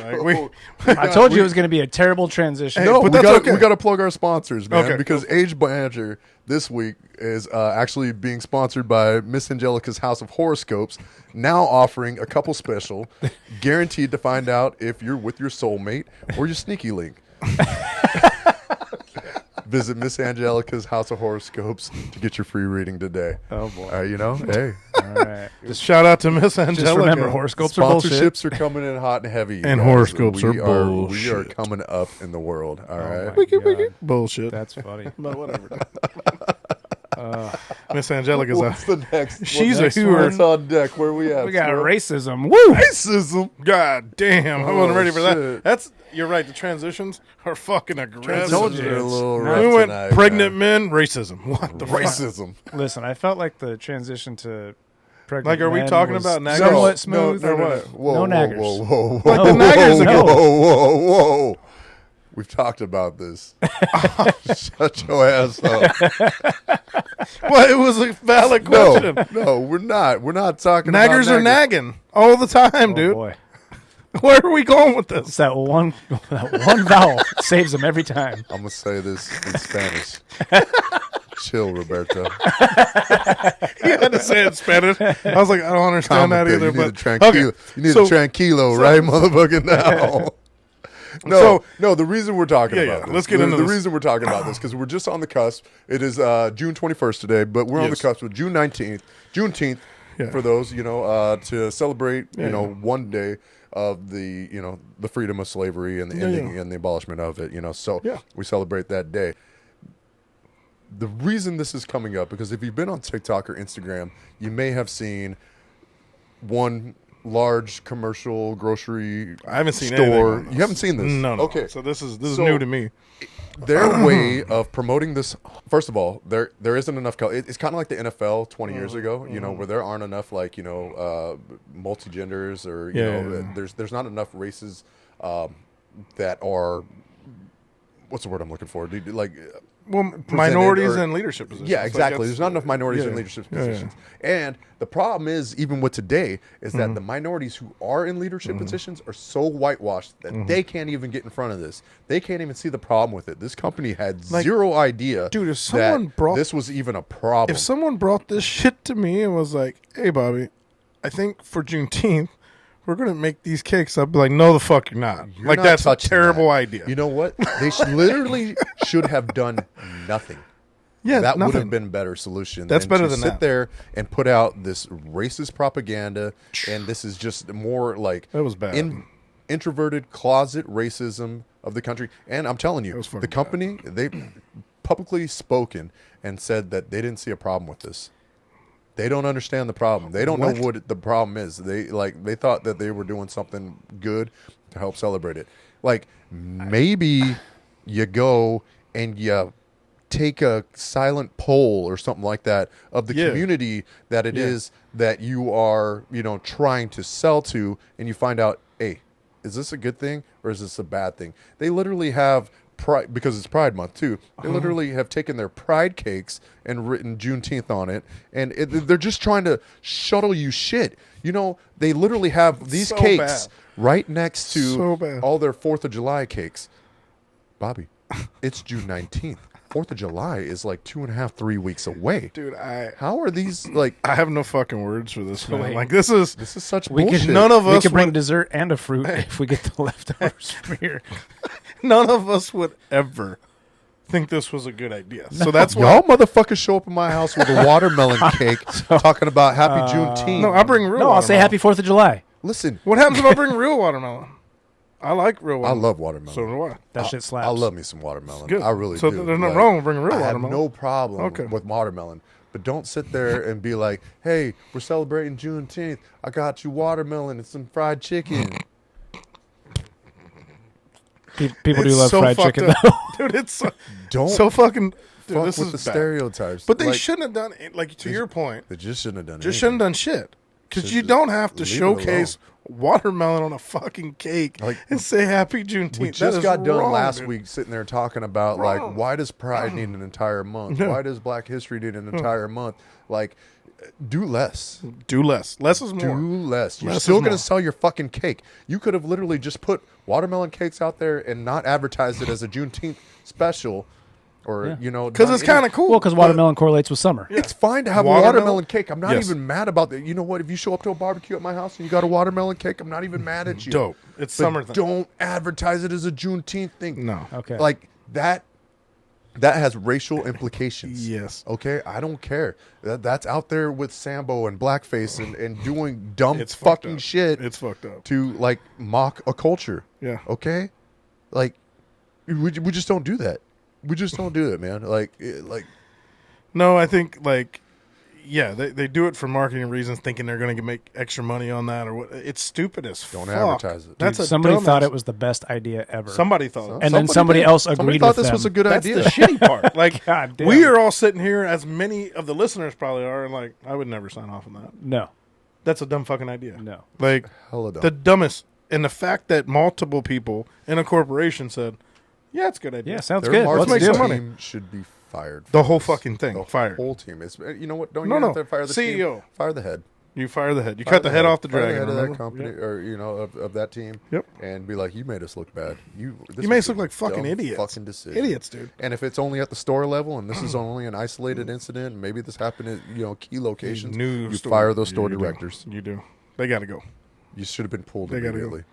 I told you it was going to be a terrible transition. Hey, No, but we that's got okay. we got to plug our sponsors, man, Okay. because Aged Banter this week is actually being sponsored by Miss Angelica's House of Horoscopes, now offering a couple special, guaranteed to find out if you're with your soulmate or your sneaky link. Visit Miss Angelica's House of Horoscopes to get your free reading today. Oh boy. Hey, All right. Just shout out to Miss Angelica. Just remember, horoscopes are bullshit. sponsorships are coming in hot and heavy. you And guys. horoscopes are We are bullshit. coming up in the world. All right. my God. Bullshit. That's funny. But whatever. Miss Angelica's What's the next? She's a what's hooer. What's on deck? Where we at? We got Squirrel? racism. Woo! Racism. God damn, I wasn't ready for that. shit. You're right. The transitions are fucking aggressive. Told you they're a little We rough We went tonight, pregnant man. men, racism. What the fuck? Racism. Listen, I felt like the transition to pregnant Like, are we men talking was about naggers? somewhat No, smooth no, or no, what? no. Whoa, No whoa, naggers. Whoa, whoa, whoa, Like the whoa, naggers again. whoa, whoa. We've talked about this. Shut your ass up. Well, it was a valid question. No, we're not. We're not talking Naggers about are nagging all the time, Oh, dude. boy. Where are we going with this? It's that one vowel saves them every time. I'm going to say this in Spanish. Chill, Roberto. You had to say it in Spanish. I was like, I don't understand that Calmate. either. You need But a tranquilo. okay. You need So- a tranquilo, right, motherfucker? Now. No, the reason we're talking Yeah, about yeah. this, Let's get into the this. reason we're talking about this because we're just on the cusp. It is June 21st today, but we're on the Yes. cusp of June 19th, Juneteenth, Yeah. for those to celebrate Yeah. one day of the the freedom of slavery and the ending and the abolishment of it. So Yeah. we celebrate that day. The reason this is coming up because if you've been on TikTok or Instagram, you may have seen one large commercial grocery I haven't seen store. anything on this. You haven't seen this? No. Okay. So this is So- new to me. Their way of promoting this, first of all, there isn't enough. It's kind of like the NFL 20 years ago, where there aren't enough multi-genders or there's not enough races that are what's the word I'm looking for? Well, minorities or- in leadership positions. Yeah, Like, exactly. that's- There's not enough minorities in yeah. leadership Yeah, yeah. positions. And the problem is, even with today, is Mm-hmm. that the minorities who are in leadership positions are so whitewashed that Mm-hmm. they can't even get in front of this. They can't even see the problem with it. This company had zero idea dude, if someone that brought- this was even a problem. If someone brought this shit to me and was like, "Hey, Bobby, I think for Juneteenth we're gonna make these cakes," I'd be like, "No, the fuck, you're not. You're like not that's a touching terrible that. idea." You know what? They literally should have done nothing. Yeah, that would nothing. have been a better solution. That's than better to than sit that. there and put out this racist propaganda, and this is just more like That was bad. introverted closet racism of the country. And I'm telling you, the company, they publicly spoken and said that they didn't see a problem with this. They don't understand the problem. They don't know what the problem is. They thought that they were doing something good to help celebrate it. Like, maybe you go and you take a silent poll or something like that of the community that it is that you are, trying to sell to, and you find out, hey, is this a good thing or is this a bad thing? They literally have Pride, because it's Pride Month too. They literally have taken their Pride cakes and written Juneteenth on it, and they're just trying to shuttle you shit. They literally have these cakes right next to all their 4th of July cakes. Bobby, it's June 19th. 4th of July is like 2.5, 3 weeks away. Dude, how are these like? I have no fucking words for this, man. Like, this is such bullshit. None of us we could bring dessert and a fruit if we get the leftovers from here. None of us would ever think this was a good idea. So that's why y'all motherfuckers show up in my house with a watermelon cake talking about Happy Juneteenth. No, I bring real. No, I'll say Happy 4th of July. Listen, what happens if I bring real watermelon? I like real watermelon. I love watermelon. So do I. That shit slaps. I love me some watermelon. Good. I really do. do. So there's nothing wrong with bringing real watermelon. I have no problem with watermelon. But don't sit there and be like, hey, we're celebrating Juneteenth. I got you watermelon and some fried chicken. People do love fried chicken, though. Dude, it's don't so fucking... Dude, fuck this with is the bad. Stereotypes. But they shouldn't have done it. Like, to your point. They just shouldn't have done it. Just shouldn't have done shit. Because you don't have to showcase watermelon on a fucking cake and say Happy Juneteenth. We just got done last dude. week sitting there talking about, like, why does Pride need an entire month? Yeah. Why does Black History need an entire month? Like, do less. Do less. Less is more. Do less. You're Less still is going more. to sell your fucking cake. You could have literally just put watermelon cakes out there and not advertised it as a Juneteenth special. Or, because it's kind of cool. Well, because watermelon correlates with summer. It's fine to have a watermelon cake. I'm not even mad about that. You know what? If you show up to a barbecue at my house and you got a watermelon cake, I'm not even mad at you. Dope. It's summer thing. Don't advertise it as a Juneteenth thing. No. Okay. Like that has racial implications. Yes. Okay? I don't care. That's out there with Sambo and blackface and doing dumb It's fucked fucking up. shit. It's fucked up. To, like, mock a culture. Yeah. Okay? Like, we just don't do that. We just don't do it, man. No, I think they do it for marketing reasons, thinking they're going to make extra money on that or what. It's stupid as fuck. Don't advertise it. That's somebody thought it was the best idea ever. Somebody thought, and then somebody else agreed thought with this was a good That's idea. the shitty part. Like, God damn. we are all sitting here, as many of the listeners probably are, and like, I would never sign off on that. No. That's a dumb fucking idea. No. Like, Hella dumb. the dumbest. And the fact that multiple people in a corporation said, yeah, it's a good idea. Yeah, sounds Their good. marketing Let's make some team money. should be fired. The whole fucking thing. The Fired. whole team. It's, you know what? Don't No, you no. have to fire the CEO. team? Fire the head. You fire the head. You Fire cut the head off the Fire dragon. the head of remember? that company, Yep. or of that team. Yep. And be like, you made us look bad. You made us look like fucking idiots. Fucking decision. Idiots, dude. And if it's only at the store level, and this is only an isolated incident, and maybe this happened at key locations, you fire those store directors. You do. They got to go. You should have been pulled They gotta immediately.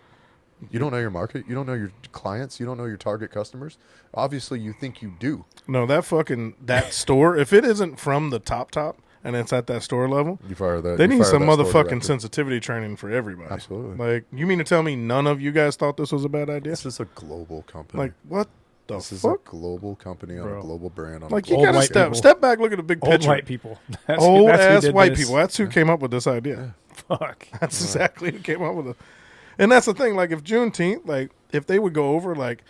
You don't know your market. You don't know your clients. You don't know your target customers. Obviously, you think you do. No, that store, if it isn't from the top, and it's at that store level, You fire that. they you need fire some that store motherfucking director. sensitivity training for everybody. Absolutely. Like, you mean to tell me none of you guys thought this was a bad idea? This is a global company. Like, what the This is a fuck? global company on a global brand. On Like, a you global got to scale. step back, look at the big Old picture. white people. That's Old that's who ass did white this. people. That's who came up with this idea. Fuck. That's exactly who came up with it. And that's the thing. Like, if Juneteenth, like, if they would go over, like,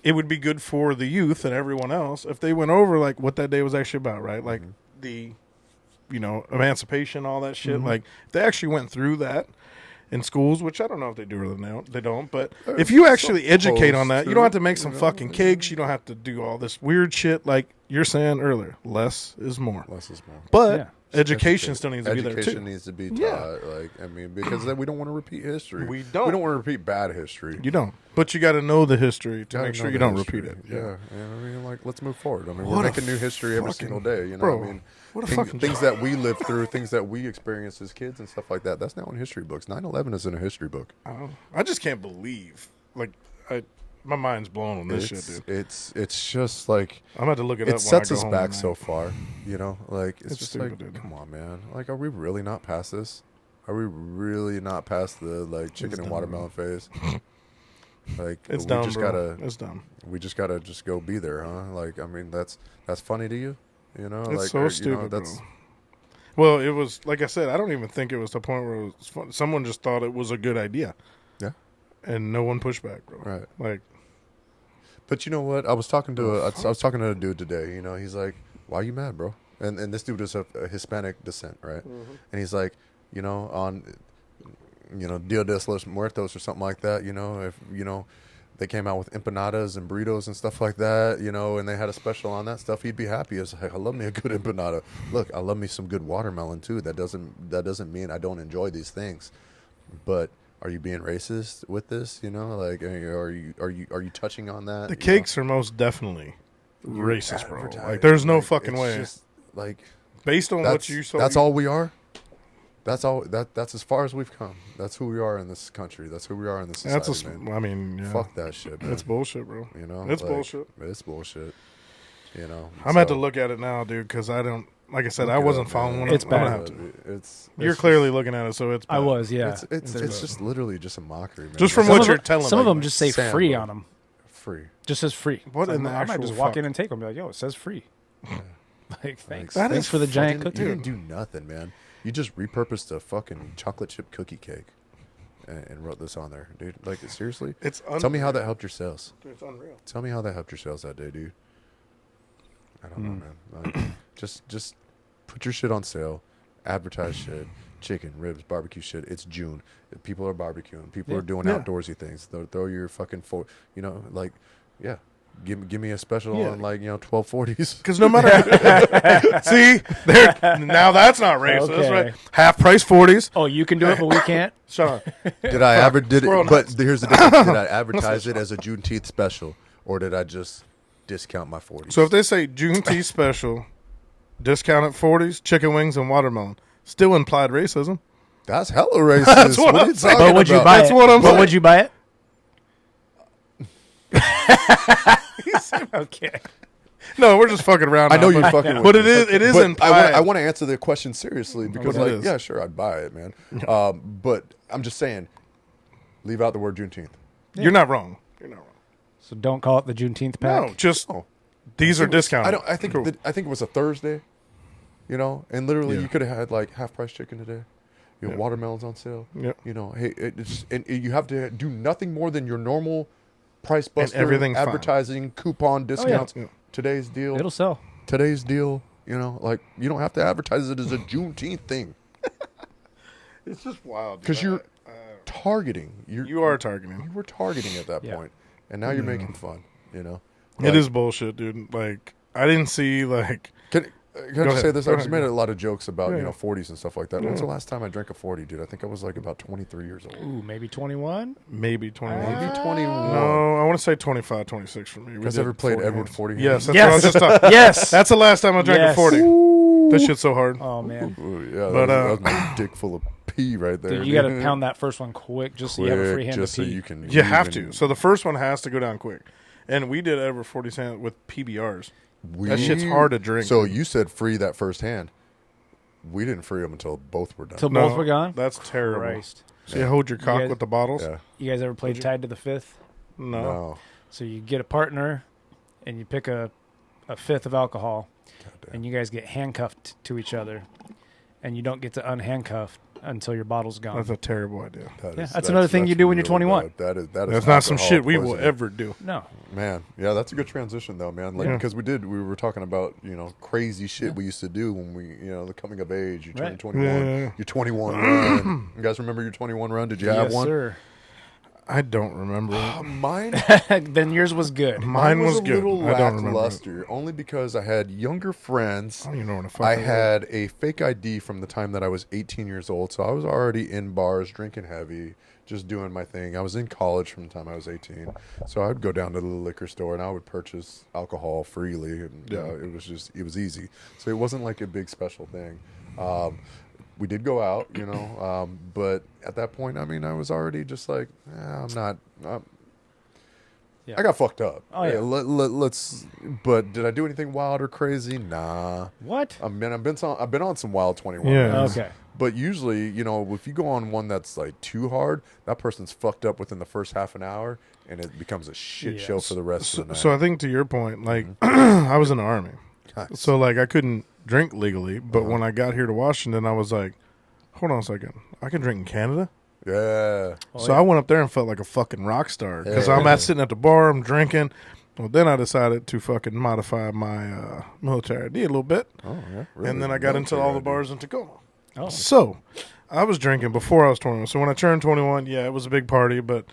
it would be good for the youth and everyone else if they went over, like, what that day was actually about, right? Like, the, emancipation, all that shit. Like, if they actually went through that in schools, which I don't know if they do or they don't, but if you actually educate on that, you don't have to make some fucking cakes. You don't have to do all this weird shit like you're saying earlier. Less is more. Less is more. But Yeah. education still needs to be there, too. Education needs to be taught. Yeah. Because then we don't want to repeat history. We don't. We don't want to repeat bad history. You don't. But you got to know the history to Gotta make sure know you the don't history. repeat it. Yeah. And let's move forward. What we're a making new history every fucking- single day. bro, I mean, what a things, fucking things that we live through, things that we experience as kids and stuff like that. That's now in history books. 9/11 is in a history book. I just can't believe. Like, my mind's blown on this shit, dude. It's just like I'm about to look it up. it sets us back so far. It's It's just stupid, like, dude. come on, man. Like, are we really not past this? Are we really not past the like chicken and watermelon phase? Like It's we dumb, just bro. gotta It's dumb. we just gotta just go be there, huh? Like I mean that's funny to you, you know? It's like so or, stupid, that's bro. Well, it was like I said. I don't even think it was the point where it was fun. Someone just thought it was a good idea. Yeah. And no one pushed back, bro. right. Like, But you know what? I was talking to I was talking to a dude today. You know, he's like, "Why are you mad, bro?" And this dude is a Hispanic descent, right? Mm-hmm. And he's like, you know, on, Dia de los Muertos or something like that. You know, if they came out with empanadas and burritos and stuff like that. You know, and they had a special on that stuff, he'd be happy. It's like, I love me a good empanada. Look, I love me some good watermelon too. That doesn't mean I don't enjoy these things, but. Are you being racist with this? You know, like, are you touching on that? the cakes are most definitely racist, bro. Advertise- Like, there's no like, fucking it's way. Just, like, Based on what you saw, that's all we are. That's all. That's as far as we've come. That's who we are in this country. That's who we are in this society. That's man. I mean, yeah. Fuck that shit, man. It's bullshit, bro. You know, It's like, bullshit. It's bullshit. You know, I'm gonna have to look at it now, dude, because I don't. Like I said, I Look it wasn't up, following man. it. It's I'm gonna bad. have to. It's You're just- clearly looking at it, so it's bad. I was, yeah. It's just literally just a mockery, man. Just from Some what of you're them- telling Some of me. them just say Sam, free bro. on them. free. Just says free. What So in the I might actual just walk fuck? in and take them. Be like, yo, it says free. Like, thanks. That Thanks is for the giant You cookie. didn't do nothing, man. You just repurposed a fucking chocolate chip cookie cake and wrote this on there, dude. Like, seriously? It's Tell me how that helped your sales. Dude, it's unreal. Tell me how that helped your sales that day, dude. I don't know, man. Like, just put your shit on sale, advertise shit, chicken, ribs, barbecue shit. It's June. People are barbecuing. People are doing Yeah. outdoorsy things. Throw your fucking like, yeah. Give me a special Yeah. on 1240s. Because no matter see, now that's not racist, Okay. right? Half price 40s. Oh, you can do it, but we can't. Shut up. Did I ever did Squirrel it? But nuts. here's the difference. Did I advertise it as a Juneteenth special, or did I just discount my 40s? So if they say Juneteenth special, discounted 40s, chicken wings, and watermelon, still implied racism. that's hella racist. That's what are I'm you saying. talking But would you about? buy That's it? what I'm But saying. would you buy it? Okay. No, we're just fucking around. I know now, you but, fucking. but with it is But implied. I want to answer the question seriously because, What it is. yeah, sure, I'd buy it, man. But I'm just saying, leave out the word Juneteenth. You're not wrong. You're not wrong. So don't call it the Juneteenth pack. No, just Oh. these are discounted. I think Cool. I think it was a Thursday, and literally Yeah. you could have had like half price chicken today. You know, Yeah. watermelons on sale. Yeah. You know, hey, and you have to do nothing more than your normal price buster, everything's fine. advertising, coupon discounts. Yeah. Today's deal. It'll sell. Today's deal. You know, like you don't have to advertise it as a Juneteenth thing It's just wild. because you're targeting. You are targeting. You were targeting at that Yeah. point, and now you're making fun. You know, It is bullshit, dude. Like I didn't see like Can I just ahead. say this? Go I just ahead. made a lot of jokes about Yeah. 40s and stuff like that. When's the last time I drank a 40, dude? I think I was like about 23 years old. Ooh, maybe 21? maybe 21. Maybe 21. No, I want to say 25, 26 for me. You We guys did ever played 40 Edward hands. 40? Yes, that's Yes. what I was just talking. Yes. That's the last time I drank Yes. a 40. This shit's so hard. Oh, man. Ooh, yeah, But, that was my dick full of pee right there. Dude, you got to pound that first one quick just so you have a free hand just to so pee. you can. You have even- to. So the first one has to go down quick. And we did Edward 40 cent with PBRs. That shit's hard to drink. So you said free that first hand. We didn't free them until both were done. Till both were gone? That's terrible. Christ. So you hold your cock guys- with the bottles? yeah. You guys ever played Tied to the Fifth? No. No. So you get a partner and you pick a fifth of alcohol Goddamn. and you guys get handcuffed to each other and you don't get to unhandcuff until your bottle's gone. That's a terrible idea. That's another thing you do when you're 21. That is That's not some shit we will poisoning. ever do. No. Man, yeah, that's a good transition though, man. Like Yeah. because we were talking about crazy shit we used to do when we the coming of age. You turn Right. 21, Yeah. your 21 run. You guys remember your 21 run? Did you have Yes, one? sir. I don't remember. Mine, Then yours was good. Mine was a good. little I don't remember. It. lackluster, only because I had younger friends. I don't even know what the fuck I it was. had a fake ID from the time that I was 18 years old, so I was already in bars, drinking heavy, just doing my thing. I was in college from the time I was 18, so I'd go down to the liquor store and I would purchase alcohol freely, and it was easy. So it wasn't like a big special thing. We did go out, but at that point, I mean, I was already just like, I'm not. Yeah. I got fucked up. Oh, yeah. Let's. But did I do anything wild or crazy? Nah. What? I've been on some wild 21. Yeah. runs. Okay. But usually, you know, if you go on one that's like too hard, that person's fucked up within the first half an hour, and it becomes a shit show for the rest of the night. So I think to your point, like I was in the Army, so like I couldn't drink legally. But when I got here to Washington, I was like, hold on a second, I can drink in Canada. Yeah. So I went up there and felt like a fucking rock star because I'm sitting at the bar, I'm drinking. Well, then I decided to fucking modify my military ID a little bit. Oh, yeah. Really? And then I got into all the bars in Tacoma. Oh. So I was drinking before I was 21. So when I turned 21, yeah, it was a big party. But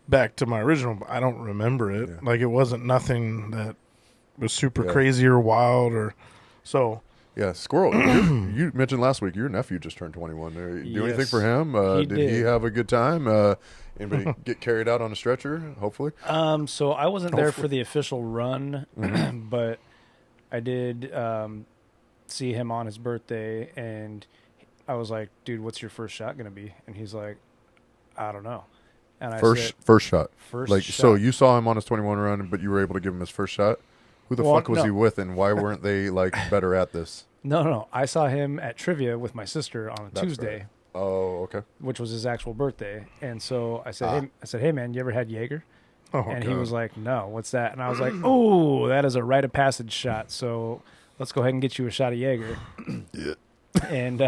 back to my original, I don't remember it. Yeah. Like it wasn't nothing that was super crazy or wild or so. Yeah, Squirrel, you mentioned last week your nephew just turned 21. Do anything for him? Did he have a good time? Anybody get carried out on a stretcher, hopefully? So I wasn't there for the official run, but I did see him on his birthday, and I was like, dude, what's your first shot going to be? And he's like, I don't know. And I said, first shot. First like, shot. So you saw him on his 21 run, but you were able to give him his first shot? Who the fuck was he with, and why weren't they like better at this? No. I saw him at trivia with my sister on a Tuesday. Right. Oh, okay. Which was his actual birthday. And so I said, hey man, you ever had Jaeger? Oh, and God. He was like, no, what's that? And I was like, oh, that is a rite of passage shot. So let's go ahead and get you a shot of Jaeger. Yeah. And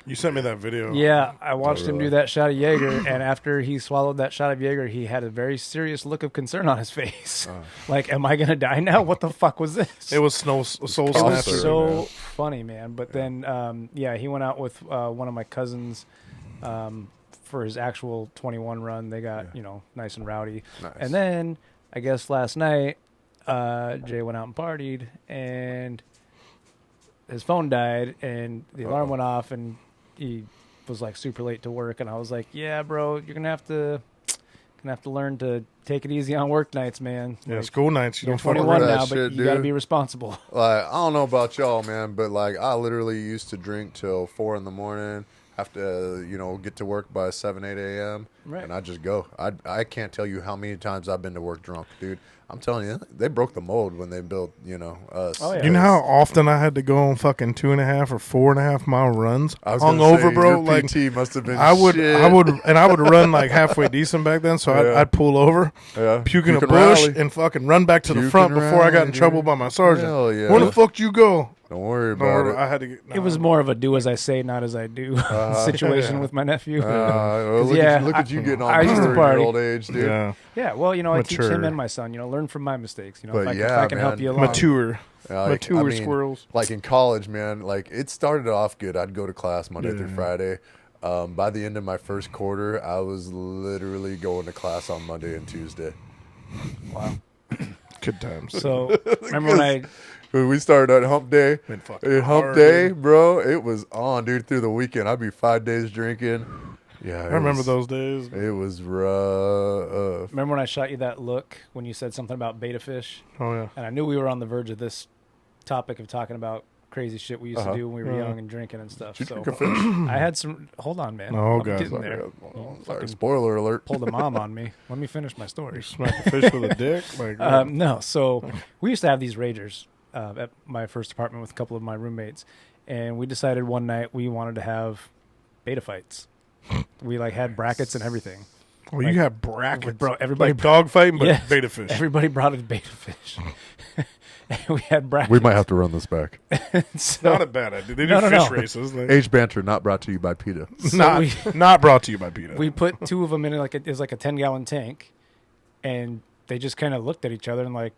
You sent me that video. yeah, I watched him do that shot of Jaeger, and after he swallowed that shot of Jaeger, he had a very serious look of concern on his face. Like, am I going to die now? What the fuck was this? It was Soul It was Snatcher. so funny, man. But then, he went out with one of my cousins for his actual 21 run. They got, nice and rowdy. Nice. And then, I guess last night, Jay went out and partied, and his phone died, and the alarm went off, and he was like super late to work. And I was like, "Yeah, bro, you're gonna have to learn to take it easy on work nights, man. Yeah, Like, school nights. You you're don't fuck 21 with that now, but shit, you got to dude. be responsible." Like, I don't know about y'all, man, but like I literally used to drink till 4 a.m. Have to, get to work by 7, 8 a.m. Right. And I just go. I can't tell you how many times I've been to work drunk, dude. I'm telling you, they broke the mold when they built, us. Oh, yeah. You know how often I had to go on fucking 2.5 or 4.5 mile runs? I was gonna Hungover, say, bro. your Like PT must have been. I would shit. run like halfway decent back then. So Yeah. I'd pull over, Yeah. puke in a Puke and bush, rally. and fucking run back to the Puke front and before I got in rally, trouble dude. by my sergeant. Hell yeah. Where the fuck you go? Don't worry Don't about worry, it. I had to get. It was more of a do as I say, not as I do situation with my nephew. Well, look at you getting on I used to in your party. old age, dude. Yeah, Yeah, well, I teach Mature. him and my son, learn from my mistakes. But if yeah, I can help man. you along. mature, Like, mature squirrels. Like in college, man, like it started off good. I'd go to class Monday through Friday. By the end of my first quarter, I was literally going to class on Monday and Tuesday. Wow. Good times. So remember when When we started at hump day, Been fucking at hump hard, day, dude. bro, it was on, dude, through the weekend. I'd be 5 days drinking. Yeah, I remember those days. It was rough. remember when I shot you that look when you said something about beta fish? Oh yeah. And I knew we were on the verge of this topic of talking about crazy shit we used to do when we were young and drinking and stuff. Did you So drink a fish? I had some. Hold on, man. Oh, I'm God. getting there. Sorry, Fucking spoiler alert. pulled a mom on me. Let me finish my story. Smack the fish with a dick. Like No, so we used to have these ragers at my first apartment with a couple of my roommates, and we decided one night we wanted to have beta fights. We had brackets and everything. well, you have brackets, Bro, everybody like dog fighting, but Yeah. beta fish. Everybody brought a beta fish. And we had brackets. We might have to run this back. So- Not a bad idea. They do No, no, fish no. races. Like, Aged Banter, not brought to you by PETA. not brought to you by PETA. we put two of them in it was like a 10-gallon tank, and they just kind of looked at each other and a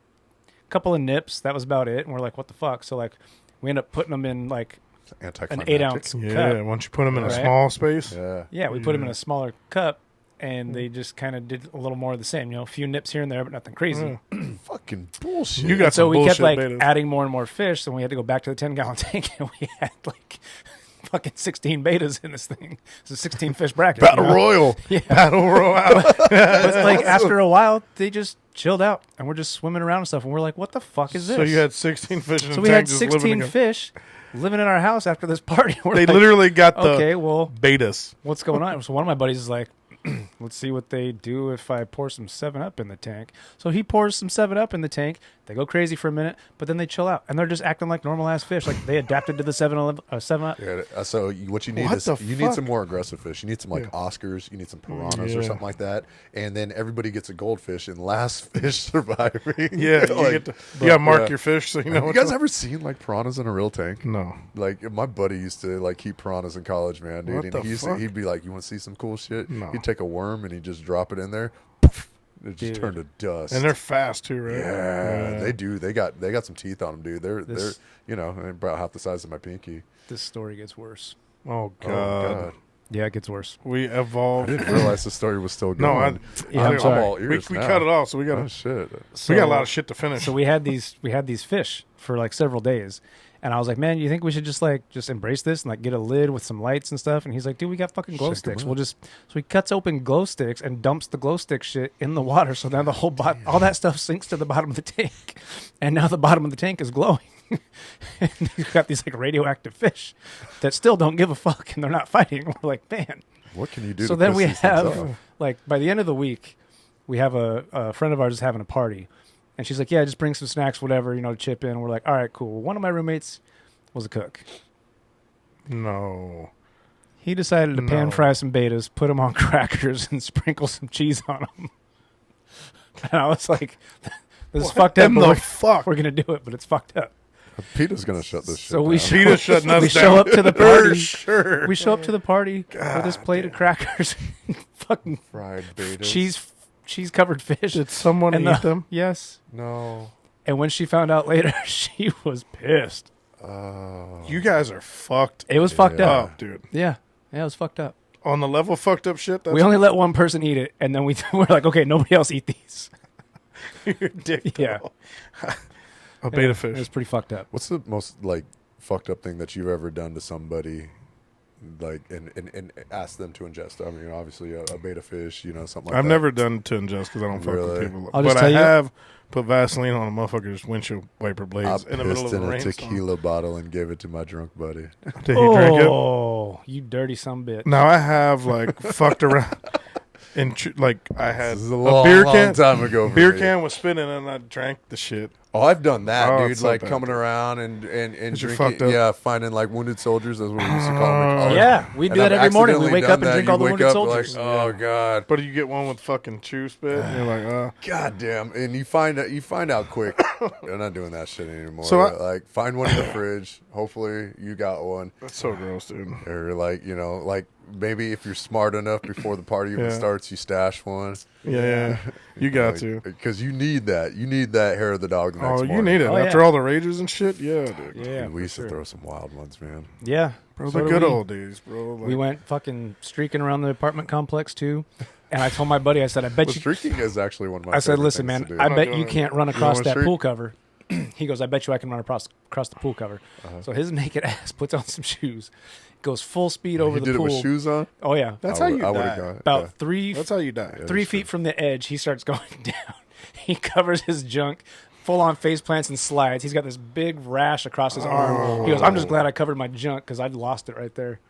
couple of nips. That was about it. And we're like, what the fuck? So we end up putting them in an Anticlimactic. 8-ounce yeah, cup. once you put them in a Right. small space. Yeah. Yeah, we put them in a smaller cup, and they just kind of did a little more of the same. A few nips here and there, but nothing crazy. Fucking bullshit. You got So some we kept bullshit betas. adding more and more fish, so we had to go back to the 10-gallon tank, and we had fucking 16 betas in this thing. It's a 16 fish bracket. Battle Royal. Yeah. Battle Royale. But after a while, they just chilled out, and we're just swimming around and stuff, and we're like, what the fuck is this? So you had 16 fish in So a we tank had just 16 living together. fish living in our house after this party. We're They like, literally got the okay, well, betas. what's going on? So one of my buddies is like, let's see what they do if I pour some 7-Up in the tank. So he pours some 7-Up in the tank. They go crazy for a minute, but then they chill out, and they're just acting like normal ass fish. Like they adapted to the 7-Eleven. Yeah, so what you need What is the you fuck? need some more aggressive fish. You need some like Oscars. You need some piranhas or Yeah. something like that. And then everybody gets a goldfish, and last fish surviving. Yeah, Like, you gotta mark yeah. your fish so you know. Have you what's guys up. ever seen like piranhas in a real tank? No. Like my buddy used to like keep piranhas in college, man, dude. What And the he'd fuck? be like, "You want to see some cool shit?" No. He'd take a worm and he'd just drop it in there. It just Dude. turned to dust. And they're fast too, right? yeah, they do. They got some teeth on them, dude. They're This- they're about half the size of my pinky. This story gets worse. Oh god. Oh god, Yeah, it gets worse. We I evolved. didn't realize the story was still No, going. Yeah, I'm I'm sorry. all We ears now. cut it off, so we got Oh shit! we got a lot of shit to finish. So we had these fish for like several days, and I was like, man, you think we should just embrace this and like get a lid with some lights and stuff? And he's like, dude, we got fucking glow Shake 'em sticks. up. So he cuts open glow sticks and dumps the glow stick shit in the water. So now the whole all that stuff sinks to the bottom of the tank, and now the bottom of the tank is glowing. And he's got these like radioactive fish that still don't give a fuck, and they're not fighting. We're like, man. What can you do? So to then piss we these things have off? like by the end of the week, we have a friend of ours is having a party, and she's like, yeah, just bring some snacks, whatever, to chip in. We're like, all right, cool. One of my roommates was a cook. No. He decided to pan No. fry some betas, put them on crackers, and sprinkle some cheese on them. And I was like, this is fucked up. in but the we're, fuck? we're gonna do it, but it's fucked up. Peter's gonna shut this shit So we down. should- Peter's shutting us We down. show up to the For party. sure. We show up to the party with this God plate of crackers, and fucking fried betas. cheese covered fish. Did someone And eat them? Yes. No. And when she found out later, she was pissed. Oh. You guys are fucked It was fucked Yeah. up. up, dude. Yeah, it was fucked up. On the level of fucked up shit, that's We only let one person eat it, and then we're like, okay, nobody else eat these. your dick. Yeah. A beta It was fish. pretty fucked up. What's the most like fucked up thing that you've ever done to somebody, like and ask them to ingest? I mean, obviously a beta fish, something like I've that. never done to ingest because I don't fuck Really? with people. I'll just But I tell you- have put Vaseline on a motherfucker's windshield wiper I blades in the middle of pissed a in a rainstorm. tequila bottle and gave it to my drunk buddy. Did he drink it? Oh, you dirty sumbitch. Now I have like fucked around and I had This is a a long, beer long can. time ago. For Beer me. can was spinning and I drank the shit. Oh, I've done that, Oh, dude. it's so Like bad. coming around and you're drinking. fucked up. Yeah, finding like wounded soldiers. That's what we used to call them. in college. Yeah, we do And that I've every morning. We accidentally wake up done and drink that. all the You wounded wake up soldiers. Like, oh god, But you get one with fucking chew spit and you're like, god damn! And you find out quick. They're not doing that shit anymore. So like find one in the fridge. Hopefully you got one. that's so gross, dude. Or like like maybe if you're smart enough before the party even Yeah. starts, you stash one. Yeah. You got to. Because you need that. You need that hair of the dog the next Oh, morning. you need it. Oh, After yeah. all the rages and shit? Yeah, dude. Yeah, Dude, we for used sure. to throw some wild ones, man. Yeah, Bro, So the do good we. old days, bro. Like, We went fucking streaking around the apartment complex too. And I told my buddy, I said, I bet But you. streaking is actually one of my I said, favorite listen, things man, to do. I not bet doing you it. can't run You across wanna that streak? pool cover. He goes, I bet you I can run across the pool cover. So his naked ass puts on some shoes, goes full speed over He the did pool. it with shoes on? Oh yeah, That's I how would- you I would've die. gone- about yeah. three That's how you die. Yeah. 3 that's feet from the edge. He starts going down. He covers his junk, full on face plants and slides. He's got this big rash across his arm. He goes, I'm just glad I covered my junk because I'd lost it right there.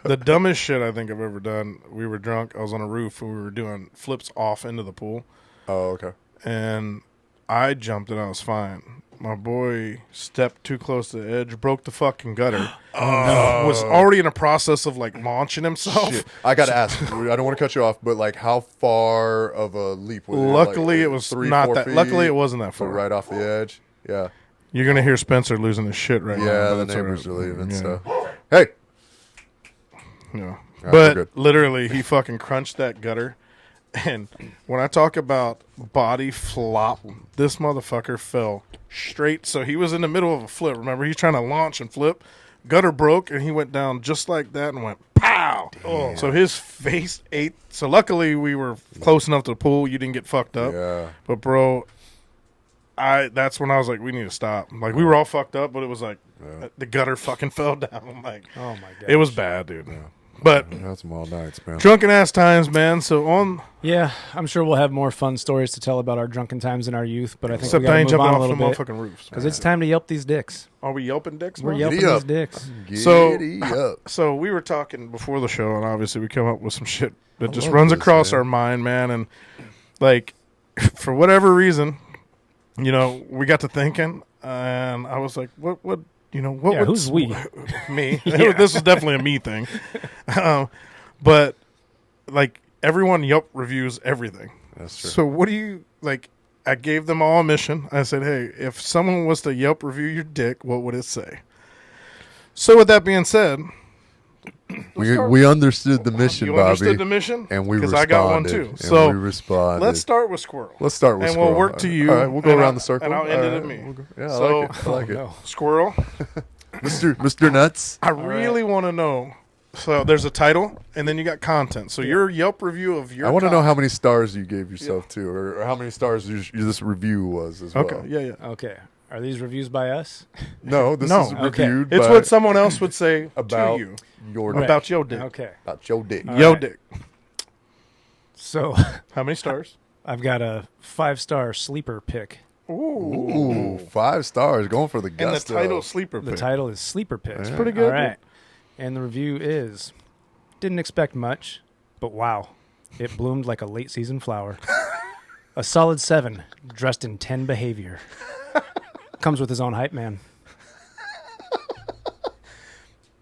The dumbest shit I think I've ever done. We were drunk. I was on a roof and we were doing flips off into the pool. Oh, okay. And I jumped and I was fine. My boy stepped too close to the edge, broke the fucking gutter. Was already in a process of like launching himself. Shit. I got to ask. I don't want to cut you off, but like, how far of a leap was it? Luckily, Like, it was 3-4 not that. feet? Luckily, it wasn't that So far. right off the edge. Yeah. You're gonna hear Spencer losing his shit right now. Yeah, but the it's neighbors are alright. leaving. Yeah. So, hey, Yeah. right, we're But good. literally, he fucking crunched that gutter. And when I talk about body flop, this motherfucker fell straight. So he was in the middle of a flip. Remember, he's trying to launch and flip. Gutter broke, and he went down just like that and went pow. So his face ate. So luckily, we were close enough to the pool. You didn't get fucked up. Yeah. But bro, that's when I was like, we need to stop. Like we were all fucked up, but it was like the gutter fucking fell down. I'm like, Oh my god. it was bad, dude. But We had some wild nights, man. drunken ass times, man. So on Yeah, I'm sure we'll have more fun stories to tell about our drunken times in our youth, but I think except we I got to ain't move jumping on a off little the bit motherfucking roofs. because it's time to yelp these dicks. Are we yelping dicks? We're now? yelping Giddy these up. dicks. So- Giddy up. So we were talking before the show, and obviously we come up with some shit that just love runs this, across man. our mind, man. And like, for whatever reason, we got to thinking, and I was like, what would who's we? Me. This was definitely a me thing. But like everyone Yelp reviews everything. That's true. So what do you like? I gave them all a mission. I said, hey, if someone was to Yelp review your dick, what would it say? So with that being said, we understood the mission, you Bobby. understood the mission? And we Because responded. I got one too. And So we responded. let's start with Squirrel. Let's start with and Squirrel. we'll work to you. All right, we'll go and around the circle. And I'll end it at All me. right, we'll go. Yeah, So- I like it. No. Squirrel, Mr. Nuts. I really want to know. So there's a title, and then you got content. So your Yelp review of your I want to know content. how many stars you gave yourself to, or how many stars this review was as well. Okay, yeah. Okay. Are these reviews by us? No, this No. is Okay. reviewed It's by what someone else would say about to you. your Right. About your dick. Okay. about your dick. All Yo right. dick. So How many stars? I've got a 5-star sleeper pick. Ooh, 5 stars, going for the And the gusto. title sleeper The pick. title is Sleeper Pick. That's pretty good, All right. And the review is, didn't expect much, but wow, it bloomed like a late season flower. A solid 7, dressed in 10 behavior. Comes with his own hype man.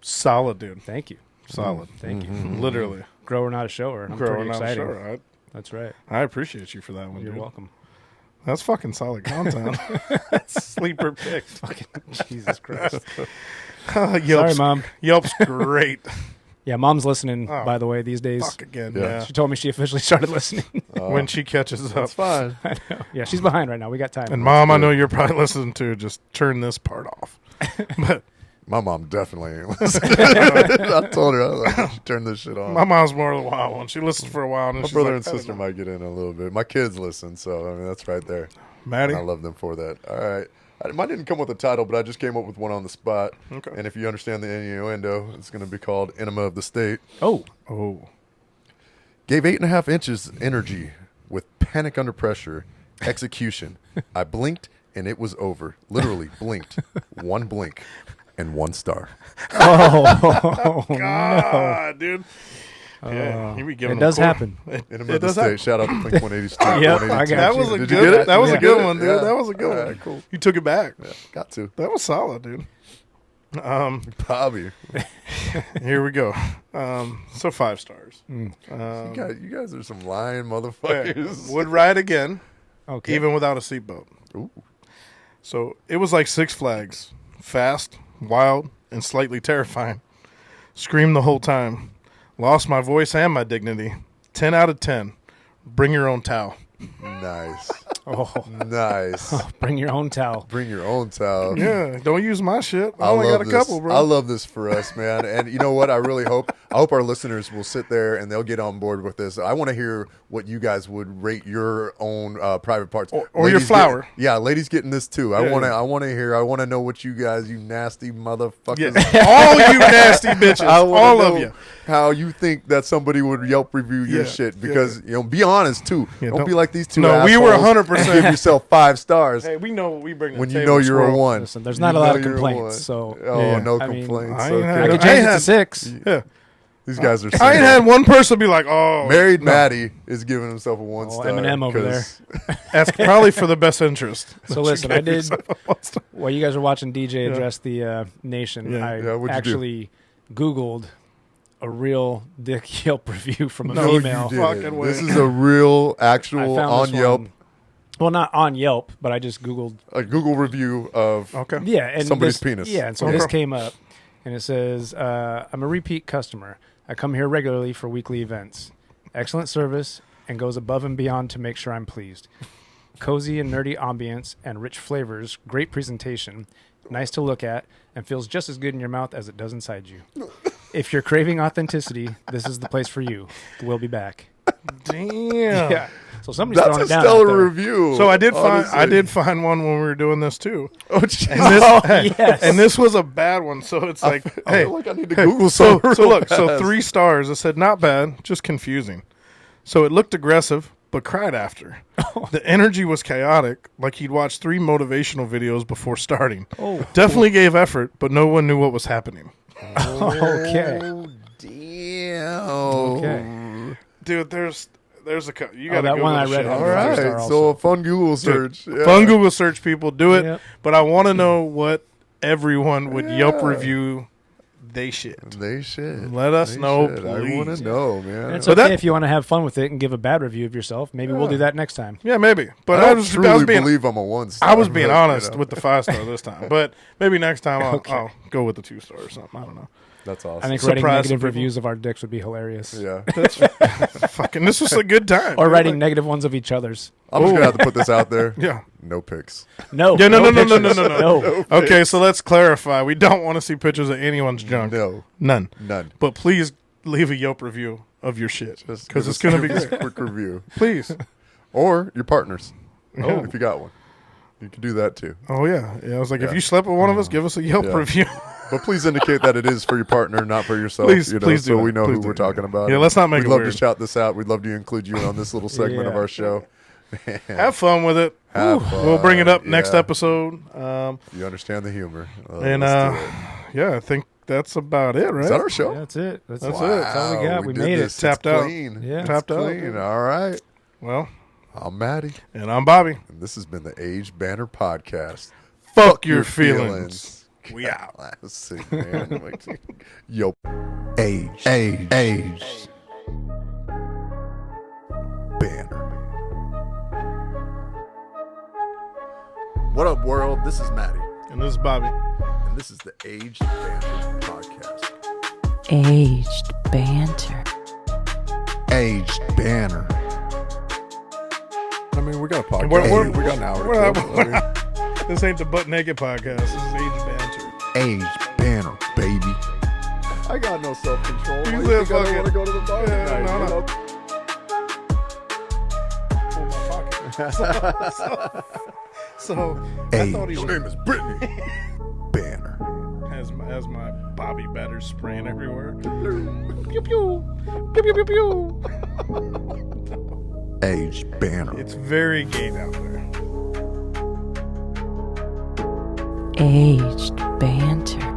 Solid, dude. Thank you. Solid. Thank you. Literally. Grower, not a shower. I'm Growing pretty out excited. sure. That's right. I appreciate you for that one, You're dude. welcome. That's fucking solid content. Sleeper pick. Fucking Jesus Christ. Yelp's, Sorry, Mom. Yelp's great. Yeah, Mom's listening, Oh, by the way, these days. Fuck again. Yeah. Yeah. She told me she officially started listening. When she catches up. That's fine. Yeah, she's behind right now. We got time. And Mom, I know you're probably listening to. Just turn this part off. But My mom definitely ain't listening. I told her, I was like, you should turn this shit on. my mom's more of the wild one. She listens for a while. And My she's brother like, and sister might get in a little bit. My kids listen, so I mean that's right there. Maddie. And I love them for that. All right. Mine didn't come with a title, but I just came up with one on the spot. Okay. And if you understand the innuendo, it's going to be called Enema of the State. Oh, Oh. Gave 8.5 inches energy with panic under pressure. Execution. I blinked and it was over. Literally blinked. One blink and 1 star. oh, God, dude. Yeah, you be giving it them does court. happen. Enema It of the does State. happen. Shout out to Blink 182. Yep, I 182. got That was a Did good. you get it? That was Yeah. a good one, dude. Yeah. That was a good All one. right, cool. You took it back. Yeah, got to. That was solid, dude. Bobby. Here we go. So 5 stars. You guys are some lying motherfuckers. Would ride again, Okay. even without a seatbelt. Ooh. So it was like Six Flags. Fast, wild, and slightly terrifying. Screamed the whole time. Lost my voice and my dignity. 10 out of 10. Bring your own towel. Nice. Oh, Nice. bring your own towel. Bring your own towel. Yeah, don't use my shit. I I only love got a this. couple, bro. I love this for us, man. And you know what? I really hope our listeners will sit there and they'll get on board with this. I want to hear what you guys would rate your own private parts Or your flower. Ladies getting this too. Yeah, I want to hear. I want to know what you guys, you nasty motherfuckers. Yeah. All you nasty bitches. I wanna All know of you. how you think that somebody would Yelp review your Yeah, shit, because be honest too. Yeah, don't don't- be like these two. No, we were assholes 100%. and give yourself 5 stars Hey, we know what we bring to when the you table, know you're squirrel. a 1. Listen, there's not a lot of you're a complaints, 1. so Oh, yeah. no I mean, complaints. I ain't Okay. I had- could I change it had- to 6. Yeah. These guys are. I ain't had one person be like, oh. Married no. Maddie is giving himself a 1 star. Eminem over there. 'cause- That's probably for the best interest. So listen, I did. yourself a 1 star. While you guys were watching DJ address the nation, Yeah. I Yeah, what'd you do? actually Googled a real dick Yelp review from a No, female. you Fucking didn't. way. This is a real, I actual found on this Yelp, one- Well, not on Yelp, but I just Googled. a Google review of. Okay. Yeah, and Somebody's this, penis. Yeah, and so Okay. this came up, and it says, "I'm a repeat customer. I come here regularly for weekly events. Excellent service, and goes above and beyond to make sure I'm pleased. Cozy and nerdy ambience and rich flavors. Great presentation. Nice to look at, and feels just as good in your mouth as it does inside you. If you're craving authenticity, this is the place for you. We'll be back." Damn. Yeah. So somebody's That's throwing a it down. stellar out there. review. So I did honestly. find one when we were doing this too. Oh, jeez. And this, Oh, yes. and this was a bad one. So it's like, I hey, feel like I need to Google so some. so look, so 3 stars. It said not bad, just confusing. So it looked aggressive, but cried after. The energy was chaotic, like he'd watched 3 motivational videos before starting. Oh. Definitely gave effort, but no one knew what was happening. Okay. Oh, damn. Okay. Dude, there's there's a you got that one I read. All right, so a fun Google search. Yeah. Fun Google search, people do it. Yep. But I want to know what everyone would Yelp review. They should. They should. Let us know, should. please. I want to know, man. And it's okay if you want to have fun with it and give a bad review of yourself. Maybe we'll do that next time. Yeah, maybe. But I was truly being, believe I'm a 1-star. I was being but, honest you know. with the 5-star this time. But maybe next time I'll go with the 2-star or something. I don't know. That's awesome. I think Surprise writing negative people. reviews of our dicks would be hilarious. Yeah. Fucking, this was a good time. Or man. writing Like, negative ones of each other's. I'm just going to have to put this out there. Yeah. No pics. No. Yeah, no. pictures. No. Okay, so let's clarify. We don't want to see pictures of anyone's junk. No. None. None. But please leave a Yelp review of your shit Just because give it's us- going to be give us great. a quick review. Please. Or your partners. Oh. If you got one. You can do that too. Oh, yeah. I was like, if Yeah. you slept with one of us, give us a Yelp Yeah. review. But please indicate that it is for your partner, not for yourself. Please- you know, please do so that. we know Please who do we're that. talking about. Yeah, let's not make We'd it love weird. to shout this out. We'd love to include you on this little segment of Yeah. our show. Have fun with it. Have Whew. fun, We'll bring it up next yeah. episode. You understand the humor. And let's do it. yeah, I think that's about it, right? Is that our show? Yeah, that's it. That's That's it. it. That's all we got. We did made this. it. Tapped It's out. Clean. Yeah. It's Tapped out. clean. All right. Well, I'm Maddie, and I'm Bobby. and this has been the Aged Banter Podcast. Fuck your feelings. We out. Classic, man. Yo. Aged Banter. What up, world? This is Maddie, And this is Bobby. and this is the Aged Banter Podcast. Aged Banter. Aged Banter. I mean, we got a podcast. We're- we got an hour we're to not- kill. I mean, This ain't the Butt Naked Podcast. This is Aged Banter. Aged Banter, baby. I got no self-control. You Why said you think I fucking- don't want to go to the bar Yeah, tonight? no, you no. know? Pull my pocket. So I Hey. thought he Your name is Brittany. Banter. has my Bobby batter spraying everywhere. Pew pew. Pew pew pew pew. Aged Banter. It's very gay out there. Aged Banter.